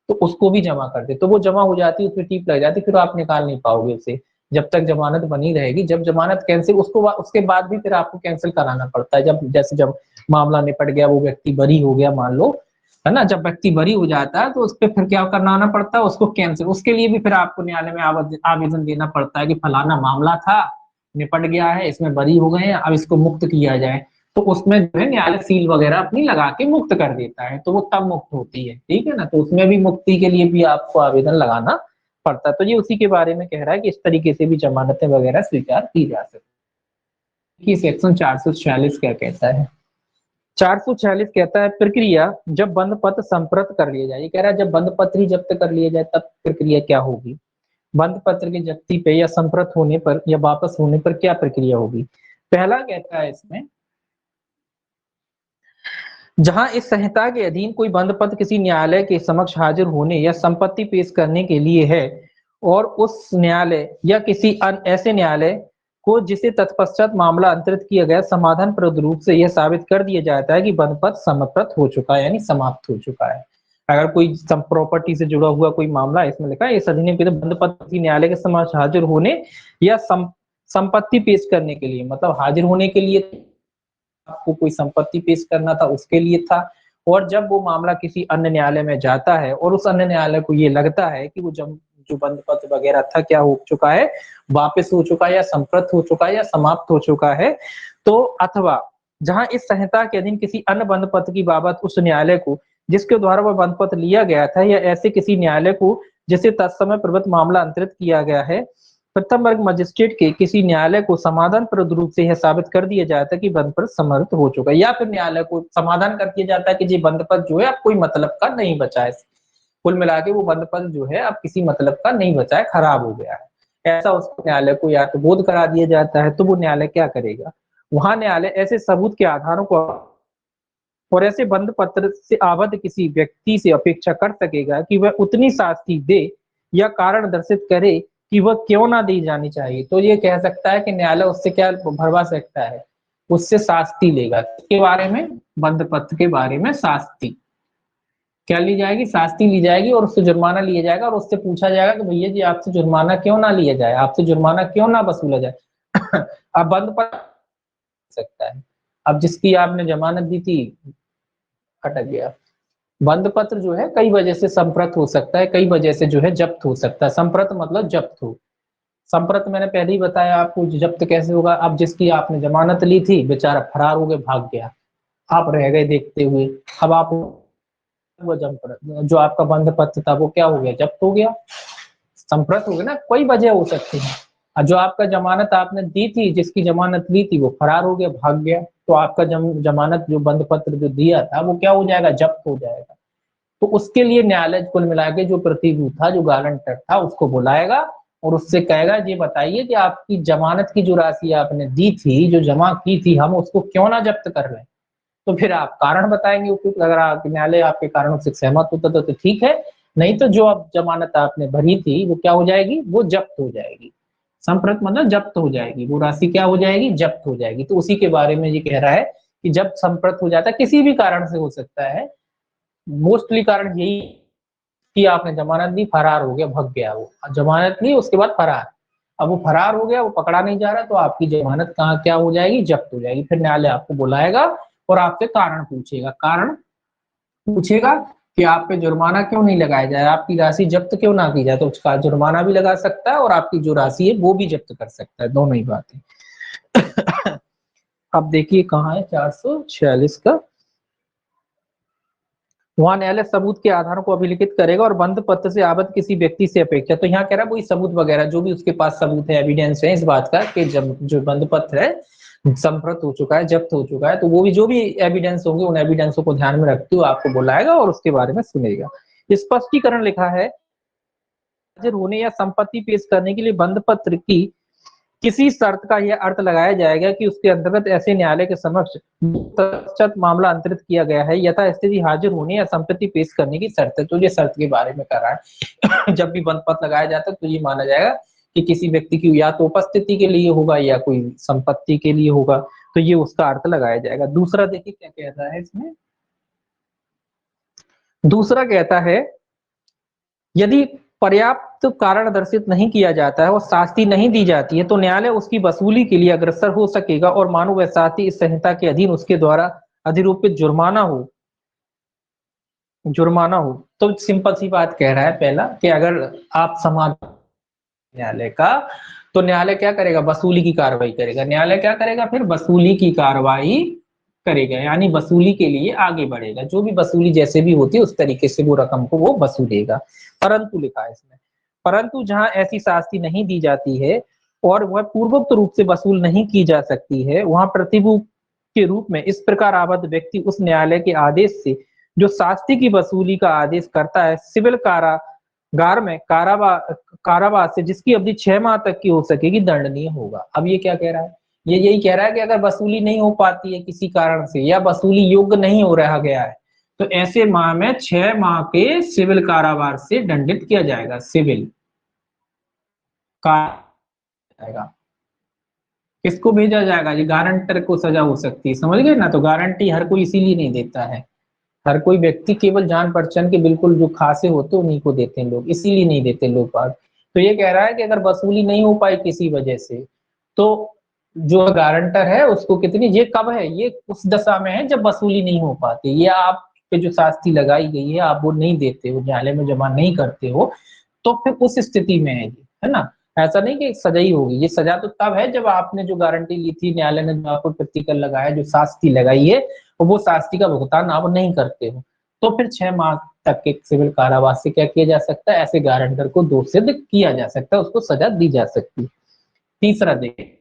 तो उसको भी जमा कर दे, तो वो जमा हो जाती है, उसमें टीप लग जाती है, फिर आप निकाल नहीं पाओगे उसे, जब तक जमानत बनी रहेगी। जब जमानत कैंसिल, उसके बाद भी फिर आपको कैंसिल कराना पड़ता है। जब जैसे जब मामला निपट गया, वो व्यक्ति बरी हो गया मान लो, है ना, जब व्यक्ति बरी हो जाता है तो उस पर फिर क्या करना पड़ता है, उसको कैंसिल, उसके लिए भी फिर आपको न्यायालय में आवेदन देना पड़ता है कि फलाना मामला था, निपट गया है, इसमें बरी हो गए हैं, अब इसको मुक्त किया जाए। तो उसमें जो है न्यायालय सील वगैरह अपनी लगा के मुक्त कर देता है, तो वो तब मुक्त होती है, ठीक है ना। तो उसमें भी मुक्ति के लिए भी आपको आवेदन लगाना पड़ता है। तो ये उसी के बारे में कह रहा है कि इस तरीके से भी जमानतें वगैरह स्वीकार की जा सकती है। सेक्शन 446 क्या कहता है, 446 कहता है प्रक्रिया जब बंद पत्र संप्रत कर लिया जाए। ये कह रहा है जब बंद पत्र ही जब्त कर लिया जाए तब प्रक्रिया क्या होगी, बंद पत्र की जब्ती पे या संप्रत होने पर या वापस होने पर क्या प्रक्रिया होगी। पहला कहता है इसमें, जहां इस संहिता के अधीन कोई बंद पत्र किसी न्यायालय के समक्ष हाजिर होने या संपत्ति पेश करने के लिए है और उस न्यायालय या किसी ऐसे न्यायालय को जिसे तत्पश्चात मामला अंतरित किया गया समाधानप्रद रूप से यह साबित कर दिया जाता है कि बंद पत्र समप्रत हो चुका है, यानी समाप्त हो चुका है। अगर कोई प्रॉपर्टी से जुड़ा हुआ कोई मामला है, इसमें लिखा है इस अधिनियम के तहत बंद पत्र किसी न्यायालय के समक्ष हाजिर होने या संपत्ति पेश करने के लिए, मतलब हाजिर होने के लिए आपको कोई संपत्ति पेश करना था उसके लिए था, और जब वो मामला किसी अन्य न्यायालय में जाता है और उस अन्य न्यायालय को ये लगता है कि वो जो बंद पत्र वगैरह था क्या हो चुका है, वापस हो चुका है या संप्रत हो चुका है या समाप्त हो चुका है, तो अथवा जहां इस संहिता के अधीन किसी अन्य बंद पत्र की बाबत उस न्यायालय को जिसके द्वारा वह बंद पत्र लिया गया था या ऐसे किसी न्यायालय को जिसे तत्समय प्रवृत्त मामला अंतरित किया गया है, प्रथम वर्ग मजिस्ट्रेट के किसी न्यायालय को समाधानप्रद रूप से यह साबित कर दिया जाता है कि बंद पत्र समर्थ हो चुका है, या फिर न्यायालय को समाधान कर दिया जाता है कि जी बंद पत्र जो है अब कोई मतलब का नहीं बचा है, कुल मिला के वो बंद पत्र जो है अब किसी मतलब का नहीं बचा है, खराब हो गया है, ऐसा उस न्यायालय को या तो बोध करा दिया जाता है। तो वो न्यायालय क्या करेगा, वहां न्यायालय ऐसे सबूत के आधारों को और ऐसे बंद पत्र से आबद्ध किसी व्यक्ति से अपेक्षा कर सकेगा कि वह उतनी शास्ति दे या कारण दर्शित करे कि वह क्यों ना दी जानी चाहिए। तो ये कह सकता है कि न्यायालय उससे क्या भरवा सकता है, उससे शास्ति लेगा, इसके बारे में, बंद पत्र के बारे में शास्ति क्या ली जाएगी, शास्ति ली जाएगी, और उससे जुर्माना लिया जाएगा, और उससे पूछा जाएगा कि भैया जी आपसे जुर्माना क्यों ना लिया जाए, आपसे जुर्माना क्यों ना वसूला जाए। अब बंद पत्र सकता है, अब जिसकी आपने जमानत दी थी अटक गया, बंद पत्र जो है कई वजह से संप्रत हो सकता है, कई वजह से जो है जब्त हो सकता है। संप्रत मतलब जब्त हो, संप्रत मैंने पहले ही बताया आपको जब्त कैसे होगा। अब जिसकी आपने जमानत ली थी बेचारा फरार हो गया, भाग गया, आप रह गए देखते हुए, अब आप वो जो आपका बंद पत्र था वो क्या हो गया, जब्त हो गया, संप्रत हो गया ना, कोई वजह हो सकती है। और जो आपका जमानत आपने दी थी, जिसकी जमानत ली थी वो फरार हो गया, भाग गया, तो आपका जमानत जो बंद पत्र जो दिया था वो क्या हो जाएगा, जब्त हो जाएगा। तो उसके लिए न्यायालय कुल मिला के जो प्रतिभूत था, जो गारंटर था, उसको बुलाएगा और उससे कहेगा ये बताइए कि आपकी जमानत की जो राशि आपने दी थी, जो जमा की थी, हम उसको क्यों ना जब्त कर रहे हैं। तो फिर आप कारण बताएंगे उपयुक्त, अगर न्यायालय आपके कारणों से सहमत होता तो ठीक है, नहीं तो जो अब जमानत आपने भरी थी वो क्या हो जाएगी, वो जब्त हो जाएगी। संप्रत मतलब जब्त हो जाएगी, वो राशि क्या हो जाएगी, जब्त हो जाएगी। तो उसी के बारे में ये कह रहा है कि जब संप्रत हो जाता है, किसी भी कारण से हो सकता है, मोस्टली कारण यही कि आपने जमानत दी, फरार हो गया, भग गया, वो जमानत ली उसके बाद फरार, अब वो फरार हो गया, वो पकड़ा नहीं जा रहा, तो आपकी जमानत कहाँ क्या हो जाएगी, जब्त हो जाएगी। फिर न्यायालय आपको बुलाएगा और आपसे कारण पूछेगा, कारण पूछेगा कि आप पे जुर्माना क्यों नहीं लगाया जाए, आपकी राशि जब्त क्यों ना की जाए, तो उसका जुर्माना भी लगा सकता है और आपकी जो राशि है वो भी जब्त कर सकता है, दोनों ही बातें। अब देखिए कहाँ है 446 का, वहां न्यायालय सबूत के आधारों को अभिलिखित करेगा और बंद पत्र से आबद्ध किसी व्यक्ति से अपेक्षा, तो यहाँ कह रहा है वही सबूत वगैरह जो भी उसके पास सबूत है, एविडेंस है इस बात का कि जब जो बंद पत्र है संप्रत हो चुका है, जब्त हो चुका है, तो वो भी जो भी एविडेंस होंगे उन एविडेंसों को ध्यान में रखते हुए आपको बुलाएगा और उसके बारे में सुनेगा। स्पष्टीकरण लिखा है, हाजिर होने या संपत्ति पेश करने के लिए बंद पत्र की किसी शर्त का यह अर्थ लगाया जाएगा कि उसके अंतर्गत ऐसे न्यायालय के समक्ष तत्पश्चात मामला अंतरित किया गया है, यथा स्थिति हाजिर होने या संपत्ति पेश करने की शर्त है। तो ये शर्त के बारे में कर रहा है। जब भी बंद पत्र लगाया जाता है तो ये माना जाएगा कि किसी व्यक्ति की या तो उपस्थिति के लिए होगा या कोई संपत्ति के लिए होगा, तो ये उसका अर्थ लगाया जाएगा। दूसरा देखिए क्या कहता है इसमें, दूसरा कहता है यदि पर्याप्त कारण दर्शित नहीं किया जाता है और शास्ति नहीं दी जाती है तो न्यायालय उसकी वसूली के लिए अग्रसर हो सकेगा और मानो वह शास्ति इस संहिता के अधीन उसके द्वारा अधिरूपित जुर्माना हो। तो सिंपल सी बात कह रहा है पहला कि अगर आप समाधान न्यायालय का, तो न्यायालय क्या करेगा, वसूली की कार्रवाई करेगा। न्यायालय क्या करेगा, फिर वसूली की कार्रवाई करेगा, यानी वसूली के लिए आगे बढ़ेगा। जो भी वसूली जैसे भी होती है उस तरीके से वो रकम को वो वसूलेगा। परंतु लिखा है इसमें, परंतु जहां ऐसी शास्ति नहीं दी जाती है और वह पूर्वोक्त रूप से वसूल नहीं की जा सकती है, वहां प्रतिभूति के रूप में इस प्रकार आबद्ध व्यक्ति उस न्यायालय के आदेश से जो शास्ति की वसूली का आदेश करता है, सिविल कारागार में कारावास से जिसकी अवधि 6 माह तक की हो सकेगी, दंडनीय होगा। अब ये क्या कह रहा है, ये यही कह रहा है कि अगर वसूली नहीं हो पाती है किसी कारण से या वसूली योग्य नहीं हो रहा गया है, तो ऐसे माह में 6 माह के सिविल कारावास से दंडित किया जाएगा। सिविल जाएगा, किसको भेजा जाएगा, ये गारंटर को सजा हो सकती है, समझ गए ना। तो गारंटी हर कोई इसीलिए नहीं देता है, हर कोई व्यक्ति केवल जान पहचान के बिल्कुल जो खासे होते हैं उन्हीं को देते हैं लोग, इसीलिए नहीं देते लोग बात। तो ये कह रहा है कि अगर वसूली नहीं हो पाई किसी वजह से, तो जो गारंटर है उसको कितनी, ये कब है, ये उस दशा में है जब वसूली नहीं हो पाती, ये आप पे जो शास्ति लगाई गई है आप वो नहीं देते हो, न्यायालय में जमा नहीं करते हो, तो फिर उस स्थिति में है ना। ऐसा नहीं कि सजा ही होगी, ये सजा तो तब है जब आपने जो गारंटी ली थी, न्यायालय ने जो आपको प्रतिकर लगाया, जो शास्ति लगाई है, तो वो शास्ति का भुगतान आप नहीं करते हो, तो फिर 6 माह तक के सिविल कारावास से क्या किया जा सकता है, ऐसे गारंटर को दोषित किया जा सकता है, उसको सजा दी जा सकती है। तीसरा देखिए,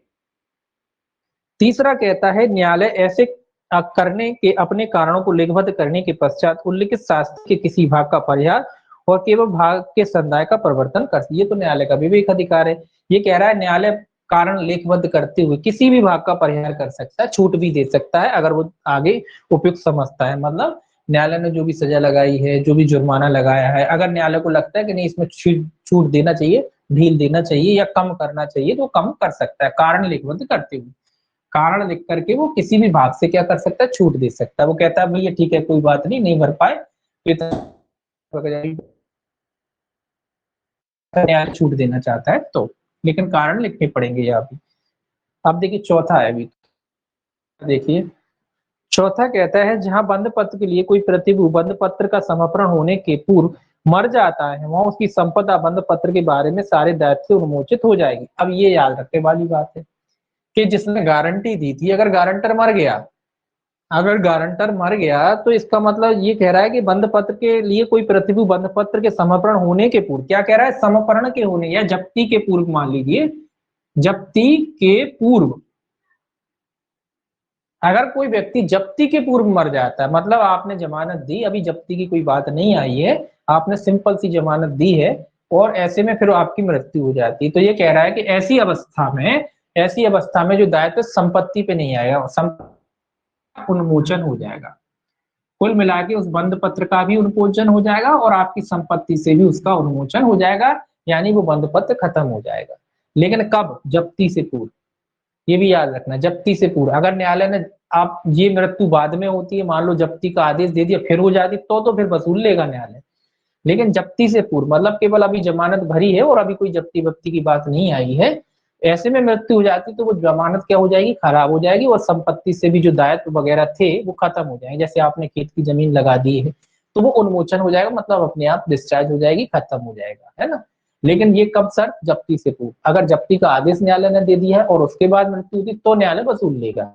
तीसरा कहता है न्यायालय ऐसे करने के अपने कारणों को लिखबद्ध करने के पश्चात उल्लिखित शास्त्र के किसी भाग का परिहार और केवल भाग के संदाय का प्रवर्तन कर, ये तो न्यायालय का विवेक अधिकार है। ये कह रहा है न्यायालय कारण लेखबद्ध करते हुए किसी भी भाग का परिहार कर सकता है, छूट भी दे सकता है अगर वो आगे उपयुक्त समझता है। मतलब न्यायालय ने जो भी सजा लगाई है, जो भी जुर्माना लगाया है, अगर न्यायालय को लगता है कि नहीं इसमें छूट देना चाहिए, ढील देना चाहिए या कम करना चाहिए, तो कम कर सकता है कारण लिखबद्ध करते हुए। कारण लिख करके वो किसी भी भाग से क्या कर सकता है, छूट दे सकता है। वो कहता है भैया ठीक है कोई बात नहीं, नहीं भर पाए तो न्यायालय छूट देना चाहता है तो, लेकिन कारण लिखने पड़ेंगे यहाँ भी। अब देखिए चौथा है, अभी देखिए चौथा कहता है जहां बंद पत्र के लिए कोई प्रतिभू बंद पत्र का समर्पण होने के पूर्व मर जाता है, वहां उसकी संपदा बंद पत्र के बारे में सारे दायित्व से उन्मोचित हो जाएगी। अब ये याद रखने वाली बात है कि जिसने गारंटी दी थी, अगर गारंटर मर गया, अगर गारंटर मर गया तो इसका मतलब ये कह रहा है कि बंद पत्र के लिए कोई प्रतिभू बंद पत्र के समर्पण होने के पूर्व, क्या कह रहा है, समर्पण के होने या जब्ती के पूर्व, मान लीजिए जब्ती के पूर्व, अगर कोई व्यक्ति जब्ती के पूर्व मर जाता है, मतलब आपने जमानत दी, अभी जब्ती की कोई बात नहीं आई है, आपने सिंपल सी जमानत दी है और ऐसे में फिर आपकी मृत्यु हो जाती है, तो ये कह रहा है कि ऐसी अवस्था में जो दायित्व संपत्ति पे नहीं आएगा, उन्मोचन हो जाएगा। कुल मिला के उस बंद पत्र का भी उन्मोचन हो जाएगा और आपकी संपत्ति से भी उसका उन्मोचन हो जाएगा, यानी वो बंद पत्र खत्म हो जाएगा। लेकिन कब, जब्ती से पूर्व, ये भी याद रखना, जब्ती से पूर्व। अगर न्यायालय ने, आप ये मृत्यु बाद में होती है, मान लो जब्ती का आदेश दे दिया फिर हो जाती, तो फिर वसूल लेगा न्यायालय, लेकिन जब्ती से पूर्व मतलब केवल अभी जमानत भरी है और अभी कोई जब्ती वब्ती की बात नहीं आई है, ऐसे में मृत्यु हो जाती तो वो जमानत क्या हो जाएगी, खराब हो जाएगी और संपत्ति से भी जो दायित्व वगैरह थे वो खत्म हो जाएंगे। जैसे आपने खेत की जमीन लगा दी है तो वो उन्मोचन हो जाएगा, मतलब अपने आप डिस्चार्ज हो जाएगी, खत्म हो जाएगा, है ना। लेकिन ये कब सर, जब्ती से पूर्व। अगर जब्ती का आदेश न्यायालय ने दे दिया है और उसके बाद मृत्यु हुई तो न्यायालय वसूल लेगा।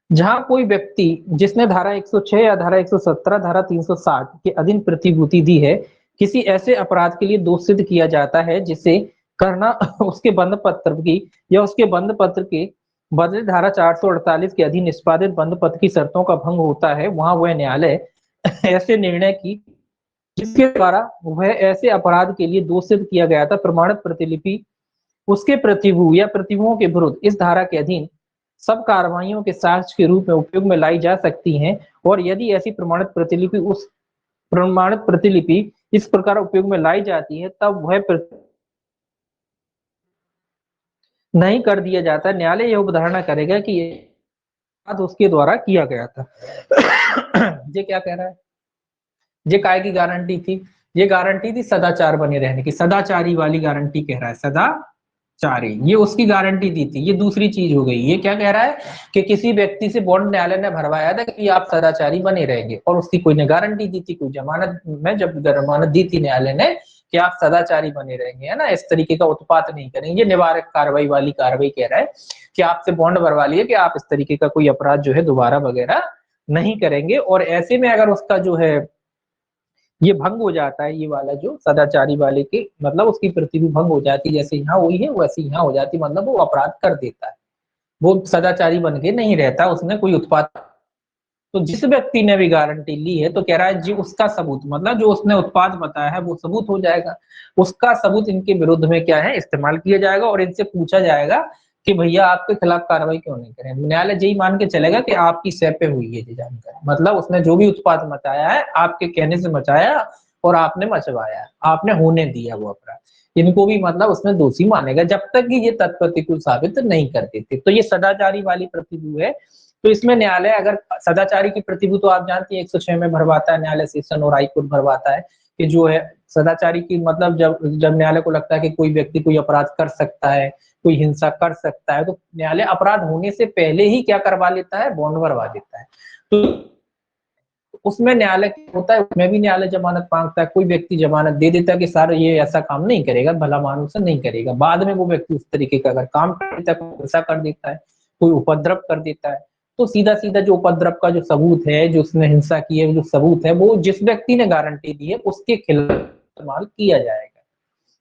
जहां कोई व्यक्ति जिसने धारा 106 या धारा 117 धारा 360 के अधीन प्रतिभूति दी है, किसी ऐसे अपराध के लिए दोष सिद्ध किया जाता है जिसे करना उसके बंद पत्र की या उसके बंद पत्र के बदले धारा 448 के अधीन निष्पादित बंद पत्र की शर्तों का भंग होता है, वहां वह न्यायालय ऐसे निर्णय की जिसके द्वारा वह ऐसे अपराध के लिए दोषित किया गया था प्रमाणित प्रतिलिपि उसके प्रतिभू या प्रतिभुओं के विरुद्ध इस धारा के अधीन सब कार्रवाइयों के साक्ष्य के रूप में उपयोग में लाई जा सकती हैं, और यदि ऐसी प्रमाणित प्रतिलिपि इस प्रकार उपयोग में लाई जाती है तब वह नहीं कर दिया जाता। न्यायालय यह अवधारणा करेगा कि ये उसके द्वारा किया गया था। ये क्या कह रहा है, ये काय की गारंटी थी, ये गारंटी थी सदाचार बने रहने की, सदाचारी वाली गारंटी कह रहा है, सदाचारी, ये उसकी गारंटी दी थी। ये दूसरी चीज हो गई। ये क्या कह रहा है कि किसी व्यक्ति से बॉन्ड न्यायालय ने भरवाया था कि आप सदाचारी बने रहेंगे, और उसकी कोई ने गारंटी दी थी, कोई जमानत में जब जमानत दी थी न्यायालय ने कि आप सदाचारी बने रहेंगे, है ना, इस तरीके का उत्पात नहीं करेंगे। ये निवारक कार्रवाई वाली कार्रवाई कह रहा है कि आपसे बॉन्ड भरवा लिए कि आप इस तरीके का कोई अपराध जो है दोबारा वगैरह नहीं करेंगे। और ऐसे में अगर उसका जो है ये भंग हो जाता है, ये वाला जो सदाचारी वाले के मतलब उसकी प्रतिभा भंग हो जाती है, जैसे यहाँ हुई है वैसे यहाँ हो जाती, मतलब वो अपराध कर देता है, वो सदाचारी बन के नहीं रहता, उसने कोई उत्पाद। तो जिस व्यक्ति ने भी गारंटी ली है तो कह रहा है जी उसका सबूत, मतलब जो उसने उत्पाद बताया है वो सबूत हो जाएगा, उसका सबूत इनके विरुद्ध में क्या है इस्तेमाल किया जाएगा, और इनसे पूछा जाएगा कि भैया आपके खिलाफ कार्रवाई क्यों नहीं करें। न्यायालय यही मान के चलेगा कि आपकी सह पे हुई है ये जानकारी, मतलब उसने जो भी उत्पाद मचाया है आपके कहने से मचाया और आपने मचवाया, आपने होने दिया वो अपराध, इनको भी मतलब उसमें दोषी मानेगा जब तक कि ये तथ्य प्रतिकूल साबित नहीं कर देते। तो ये सदाचारी वाली प्रतिभू है। तो इसमें न्यायालय अगर सदाचारी की प्रतिभू तो आप जानती है 106 में भरवाता है न्यायालय, सेशन और हाईकोर्ट भरवाता है कि जो है सदाचारी की मतलब जब जब न्यायालय को लगता है कि कोई व्यक्ति कोई अपराध कर सकता है, कोई हिंसा कर सकता है, तो न्यायालय अपराध होने से पहले ही क्या करवा लेता है, बॉन्ड भरवा देता है। तो उसमें न्यायालय होता है, उसमें भी न्यायालय जमानत मांगता है, कोई व्यक्ति जमानत दे देता है कि सर ये ऐसा काम नहीं करेगा, भला मानुस नहीं करेगा, बाद में वो व्यक्ति उस तरीके का अगर काम कर देता है, ऐसा कर देता है, कोई उपद्रव कर देता है, तो सीधा सीधा जो उपद्रव का जो सबूत है, जो उसने हिंसा की है, जो सबूत है वो जिस व्यक्ति ने गारंटी दी है उसके खिलाफ इस्तेमाल किया जाएगा।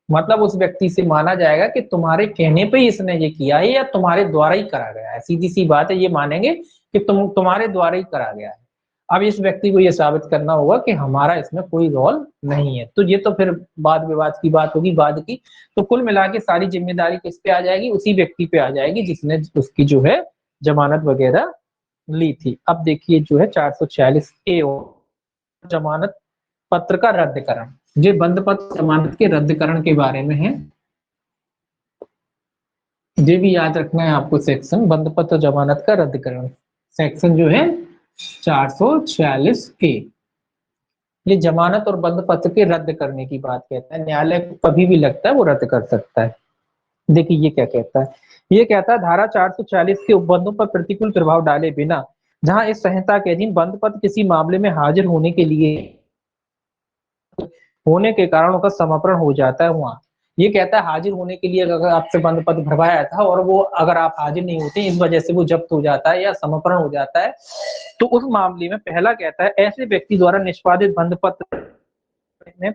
मतलब उस व्यक्ति से माना जाएगा कि तुम्हारे कहने पे ही इसने ये किया है या तुम्हारे द्वारा ही करा गया है, सीधी सी बात है, ये मानेंगे कि तुम्हारे द्वारा ही करा गया है। अब इस व्यक्ति को ये साबित करना होगा कि हमारा इसमें कोई रोल नहीं है, तो ये तो फिर वाद विवाद की बात होगी बाद की। तो कुल मिला के सारी जिम्मेदारी किस पे आ जाएगी, उसी व्यक्ति पे आ जाएगी जिसने उसकी जो है जमानत वगैरह ली थी। अब देखिए जो है 446A जमानत पत्र का रद्दकरण, ये बंद पत्र जमानत के रद्दकरण के बारे में है, ये भी याद रखना है आपको सेक्शन बंद पत्र जमानत का रद्दकरण, सेक्शन जो है 446A। ये जमानत और बंद पत्र के रद्द करने की बात कहता है, न्यायालय को कभी भी लगता है वो रद्द कर सकता है। देखिए ये क्या कहता है, ये कहता है धारा 440 के उपबंधों पर प्रतिकूल प्रभाव डाले बिना जहां इस संहिता के अधीन बंद पत्र किसी मामले में हाजिर होने के लिए होने के कारण उसका समापन हो जाता है, वहां ये कहता है हाजिर होने के लिए अगर आपसे बंद पत्र भरवाया था और वो अगर आप हाजिर नहीं होते इस वजह से वो जब्त हो जाता है या समापन हो जाता है, तो उस मामले में पहला कहता है ऐसे व्यक्ति द्वारा निष्पादित बंद पत्र में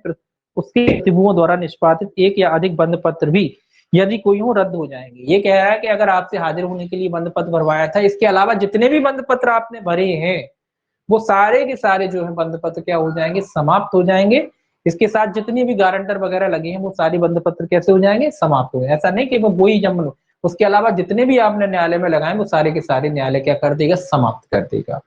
उसके प्रतिभुओं द्वारा निष्पादित एक या अधिक बंद पत्र भी यदि कोई हो रद्द हो जाएंगे। ये कह रहा है कि अगर आपसे हाजिर होने के लिए बंद पत्र भरवाया था, इसके अलावा जितने भी बंद पत्र आपने भरे हैं वो सारे के सारे जो है बंद पत्र क्या हो जाएंगे, समाप्त हो जाएंगे। इसके साथ जितनी भी गारंटर वगैरह लगे हैं वो सारी बंद पत्र कैसे हो जाएंगे, समाप्त हो जाएंगे। ऐसा नहीं कि वो वही जम लो, उसके अलावा जितने भी आपने न्यायालय में लगाए वो सारे के सारे न्यायालय क्या कर देगा, समाप्त कर देगा।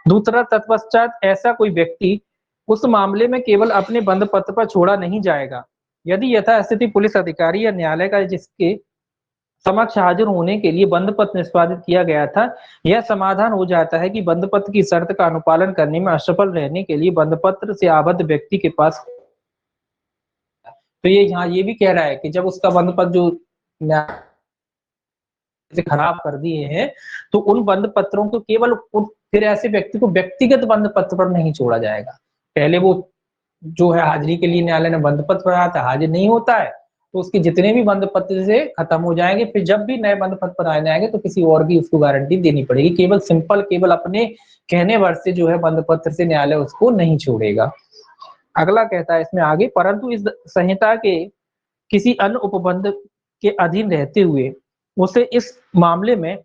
दूसरा तत्पश्चात ऐसा कोई व्यक्ति उस मामले में केवल अपने बंद पत्र पर छोड़ा नहीं जाएगा यदि यथास्थिति पुलिस अधिकारी या न्यायालय का जिसके समक्ष हाजिर होने के लिए बंद पत्र निष्पादित किया गया था यह समाधान हो जाता है कि बंद पत्र की शर्त का अनुपालन करने में असफल रहने के लिए बंद पत्र से आबद्ध व्यक्ति के पास। तो ये यहाँ ये भी कह रहा है कि जब उसका बंद पत्र जो खराब कर दिए हैं तो उन बंद पत्रों को केवल फिर ऐसे व्यक्ति को व्यक्तिगत बंद पत्र पर नहीं छोड़ा जाएगा। पहले वो जो है हाजिरी के लिए न्यायालय ने बंद पत्र पढ़ा था, हाजिर नहीं होता है तो उसके जितने भी बंद पत्र से खत्म हो जाएंगे, फिर जब भी नए बंद पत्र आए जाएंगे तो किसी और की उसको गारंटी देनी पड़ेगी, केवल सिंपल केवल अपने कहने भर से जो है बंद पत्र से न्यायालय उसको नहीं छोड़ेगा। अगला कहता है इसमें आगे, परंतु इस संहिता के किसी अन्य उपबंध के अधीन रहते हुए उसे इस मामले में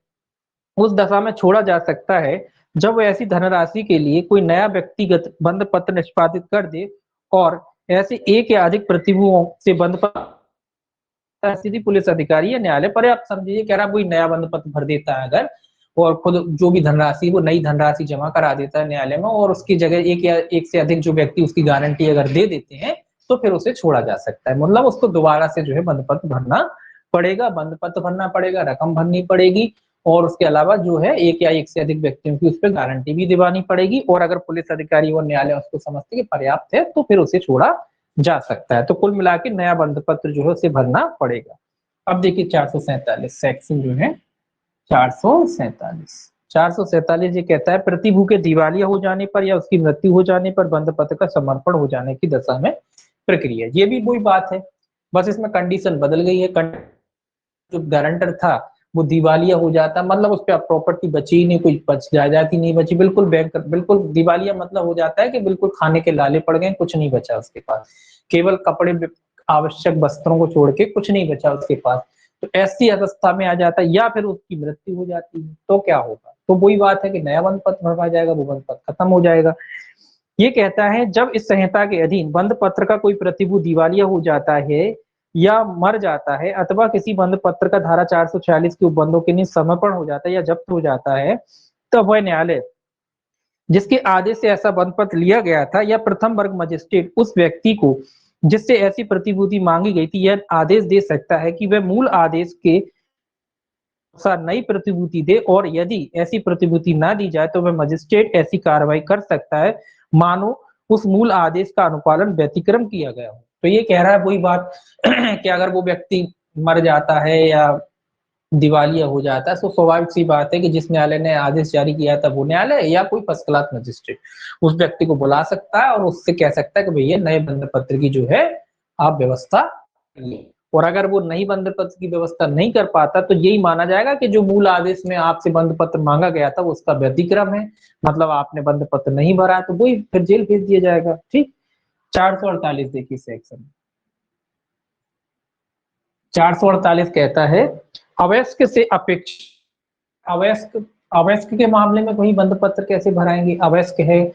उस दशा में छोड़ा जा सकता है जब वह ऐसी धनराशि के लिए कोई नया व्यक्तिगत बंध पत्र निष्पादित कर दे और ऐसे एक या अधिक प्रतिभुओं से बंध पत्र सीधी पुलिस अधिकारी या न्यायालय पर, आप समझिए कह रहा कोई नया बंध पत्र भर देता है अगर, और खुद जो भी धनराशि वो नई धनराशि जमा करा देता है न्यायालय में, और उसकी जगह एक या एक से अधिक जो व्यक्ति उसकी गारंटी अगर दे देते हैं तो फिर उसे छोड़ा जा सकता है। मतलब उसको दोबारा से जो है बंध पत्र भरना पड़ेगा, बंध पत्र भरना पड़ेगा, रकम भरनी पड़ेगी, और उसके अलावा जो है एक या एक से अधिक व्यक्तियों की उस पर गारंटी भी दिवानी पड़ेगी, और अगर पुलिस अधिकारी और न्यायालय उसको समझते कि पर्याप्त है तो फिर उसे छोड़ा जा सकता है। तो कुल मिला के नया बंध पत्र जो है उसे भरना पड़ेगा। अब देखिए 447 सेक्शन जो है 447 447 ये कहता है प्रतिभू के दिवालिया हो जाने पर या उसकी मृत्यु हो जाने पर बंध पत्र का समर्पण हो जाने की दशा में प्रक्रिया। ये भी वही बात है, बस इसमें कंडीशन बदल गई है। जो गारंटर था वो दिवालिया हो जाता, मतलब उस पर प्रॉपर्टी बची ही नहीं, कोई जायदाद ही नहीं बची, बिल्कुल बैंक बिल्कुल दिवालिया मतलब हो जाता है कि बिल्कुल खाने के लाले पड़ गए, कुछ नहीं बचा उसके पास, केवल कपड़े आवश्यक वस्त्रों को छोड़ के कुछ नहीं बचा उसके पास। तो ऐसी अवस्था में आ जाता है या फिर उसकी मृत्यु हो जाती है तो क्या होगा? तो वही बात है कि नया बंध पत्र भरवाया जाएगा, वो बंध पत्र खत्म हो जाएगा। ये कहता है जब इस संहिता के अधीन बंध पत्र का कोई प्रतिभू दिवालिया हो जाता है या मर जाता है अथवा किसी बंध पत्र का धारा 446 के उपबंधों के लिए समर्पण हो जाता है या जब्त हो जाता है, तब वह न्यायालय जिसके आदेश से ऐसा बंध पत्र लिया गया था या प्रथम वर्ग मजिस्ट्रेट उस व्यक्ति को जिससे ऐसी प्रतिभूति मांगी गई थी यह आदेश दे सकता है कि वह मूल आदेश के अनुसार नई प्रतिभूति दे, और यदि ऐसी प्रतिभूति ना दी जाए तो वह मजिस्ट्रेट ऐसी कार्रवाई कर सकता है मानो उस मूल आदेश का अनुपालन व्यतिक्रम किया गया हो। तो ये कह रहा है वही बात कि अगर वो व्यक्ति मर जाता है या दिवालिया हो जाता है तो स्वाभाविक सी बात है कि जिस न्यायालय ने आदेश जारी किया था वो न्यायालय या कोई फर्स्ट क्लास मजिस्ट्रेट उस व्यक्ति को बुला सकता है और उससे कह सकता है कि भैया नए बंध पत्र की जो है आप व्यवस्था करिए। और अगर वो नई बंध पत्र की व्यवस्था नहीं कर पाता तो यही माना जाएगा कि जो मूल आदेश में आपसे बंध पत्र मांगा गया था वो उसका व्यतिक्रम है, मतलब आपने बंध पत्र नहीं भरा तो वही फिर जेल भेज दिया जाएगा। ठीक। 448 देखिए सेक्शन 448 कहता है अवयस्क से अपेक्षा अवयस्क अवयस्क के मामले में कोई बंध पत्र कैसे भराएंगे? अवयस्क है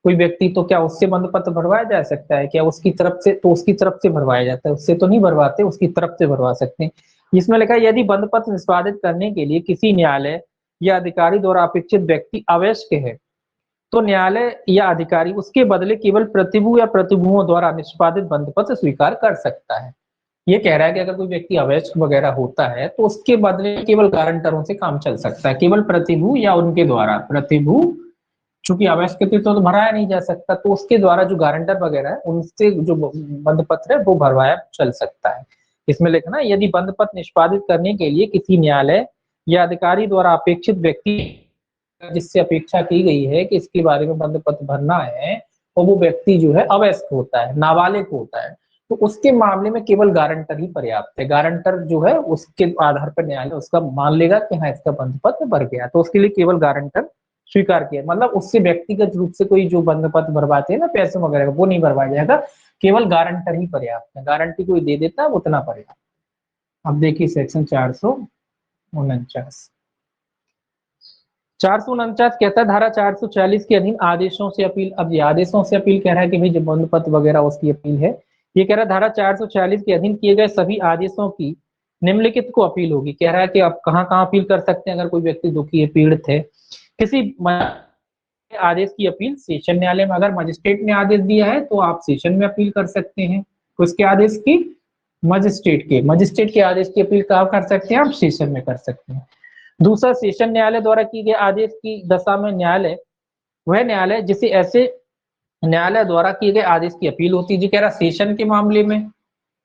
कोई व्यक्ति तो क्या उससे बंध पत्र भरवाया जा सकता है क्या? उसकी तरफ से तो उसकी तरफ से भरवाया जाता है, उससे तो नहीं भरवाते, उसकी तरफ से भरवा सकते हैं। इसमें लिखा है यदि बंध पत्र निष्पादित करने के लिए किसी न्यायालय या अधिकारी द्वारा अपेक्षित व्यक्ति अवयस्क है तो न्यायालय या अधिकारी उसके बदले केवल प्रतिभू या प्रतिभुओं द्वारा निष्पादित बंध पत्र स्वीकार कर सकता है। ये कह रहा है कि अगर कोई व्यक्ति अवयस्क वगैरह होता है तो उसके बदले केवल गारंटरों से काम चल सकता है, केवल प्रतिभू या उनके द्वारा। प्रतिभू चूंकि अवयस्क तो भराया नहीं जा सकता तो उसके द्वारा जो गारंटर वगैरह है उनसे जो बंध पत्र है वो भरवाया चल सकता है। इसमें लिखना यदि बंध पत्र निष्पादित करने के लिए किसी न्यायालय या अधिकारी द्वारा अपेक्षित व्यक्ति जिससे अपेक्षा की गई है कि इसके बारे में बंध पत्र भरना है और वो व्यक्ति जो है अवयस्क होता है, नाबालिग होता है, तो उसके मामले में केवल गारंटर ही पर्याप्त है। गारंटर जो है उसके आधार पर न्यायालय उसका मान लेगा कि हाँ इसका बंध पत्र भर गया, तो उसके लिए केवल गारंटर स्वीकार किया, मतलब उससे व्यक्तिगत रूप से कोई जो बंध पत्र भरवाते हैं ना पैसे वगैरह वो नहीं भरवाया जाएगा, केवल गारंटर ही पर्याप्त है। गारंटी कोई दे देता है उतना पर्याप्त। अब देखिए सेक्शन 449 449 कहता है धारा 440 के अधीन आदेशों से अपील। अब ये आदेशों से अपील कह रहा है कि भाई जो बंध पत्र वगैरह उसकी अपील है। ये कह रहा है धारा 440 के अधीन किए गए सभी आदेशों की निम्नलिखित को अपील होगी। कह रहा है कि आप कहाँ कहाँ अपील कर सकते हैं अगर कोई व्यक्ति दुखी है, पीड़ित है। किसी आदेश की अपील सेशन न्यायालय में, अगर मजिस्ट्रेट ने आदेश दिया है तो आप सेशन में अपील कर सकते हैं। उसके आदेश की मजिस्ट्रेट के आदेश की अपील कहाँ कर सकते हैं? आप सेशन में कर सकते हैं। दूसरा, सेशन न्यायालय द्वारा किए गए आदेश की दशा में न्यायालय वह न्यायालय जिसे ऐसे न्यायालय द्वारा किए गए आदेश की अपील होती है। जी कह रहा सेशन के मामले में,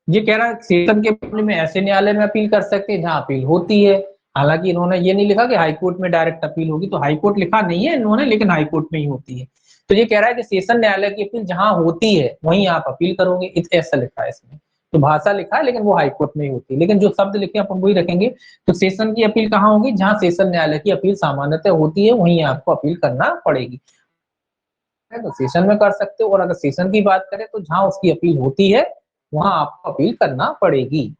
ये कह रहा है सेशन के मामले में ऐसे न्यायालय में अपील कर सकते हैं जहां अपील होती है। हालांकि इन्होंने ये नहीं लिखा कि हाईकोर्ट में डायरेक्ट अपील होगी, तो हाईकोर्ट लिखा नहीं है इन्होंने, लेकिन हाईकोर्ट में ही होती है। तो ये कह रहा है कि सेशन न्यायालय की अपील जहां होती है वहीं आप अपील करोगे, ऐसा लिखा है इसमें। तो भाषा लिखा है लेकिन वो हाईकोर्ट में ही होती है, लेकिन जो शब्द लिखे अपन वही रखेंगे। तो सेशन की अपील कहाँ होगी? जहां सेशन न्यायालय की अपील सामान्यतः होती है वहीं आपको अपील करना पड़ेगी। तो सेशन में कर सकते हो, और अगर सेशन की बात करें तो जहां उसकी अपील होती है वहां आपको अपील करना पड़ेगी।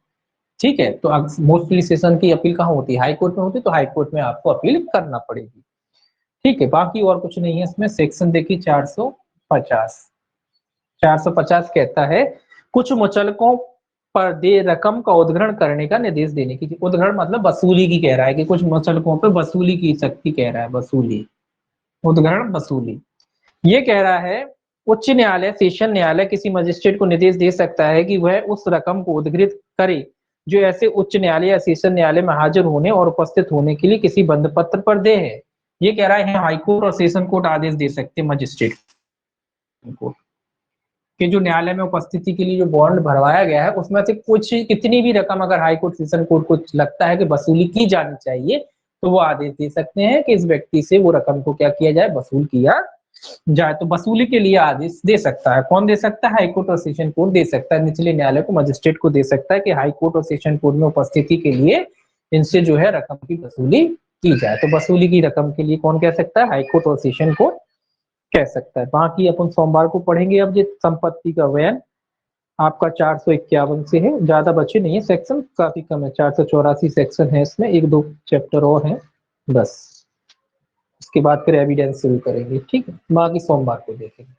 ठीक है, तो मोस्टली सेशन की अपील कहाँ होती है? हाई कोर्ट में होती है, तो हाई कोर्ट में आपको अपील करना पड़ेगी। ठीक है, बाकी और कुछ नहीं है इसमें। सेक्शन देखिए 450। 450 कहता है कुछ मुचलकों पर दे रकम का उद्ग्रहण करने का निर्देश देने की। उद्ग्रहण मतलब वसूली की कह रहा है कि कुछ मुचलकों पर वसूली की शक्ति कह रहा है, वसूली, उद्ग्रहण वसूली। ये कह रहा है उच्च न्यायालय, सेशन न्यायालय किसी मजिस्ट्रेट को निर्देश दे सकता है कि वह उस रकम को उद्घृत करे जो ऐसे उच्च न्यायालय या सेशन न्यायालय में हाजिर होने और उपस्थित होने के लिए किसी बंद पत्र पर दे है। ये कह रहा है हाईकोर्ट और सेशन कोर्ट आदेश दे सकते हैं मजिस्ट्रेट को कि जो न्यायालय में उपस्थिति के लिए जो बॉन्ड भरवाया गया है उसमें से कुछ कितनी भी रकम अगर हाईकोर्ट सेशन कोर्ट को लगता है कि वसूली की जानी चाहिए, तो वो आदेश दे सकते हैं कि इस व्यक्ति से वो रकम को क्या किया जाए, वसूल किया जाए। तो वसूली के लिए आदेश दे सकता है। कौन दे सकता है? हाईकोर्ट और सेशन कोर्ट दे सकता है। निचले न्यायालय को, मजिस्ट्रेट को दे सकता है कि हाईकोर्ट और सेशन कोर्ट में उपस्थिति के लिए इनसे जो है रकम की वसूली की जाए। तो वसूली की रकम के लिए कौन कह सकता है? हाईकोर्ट और सेशन कोर्ट कह सकता है। बाकी अपन सोमवार को पढ़ेंगे। अब ये संपत्ति का व्यय आपका 451 से है, ज्यादा बचे नहीं है, सेक्शन काफी कम है, 484 सेक्शन है इसमें, एक दो चैप्टर और हैं बस। उसके बाद फिर एविडेंस शुरू करेंगे। ठीक है, बाकी सोमवार को देखेंगे।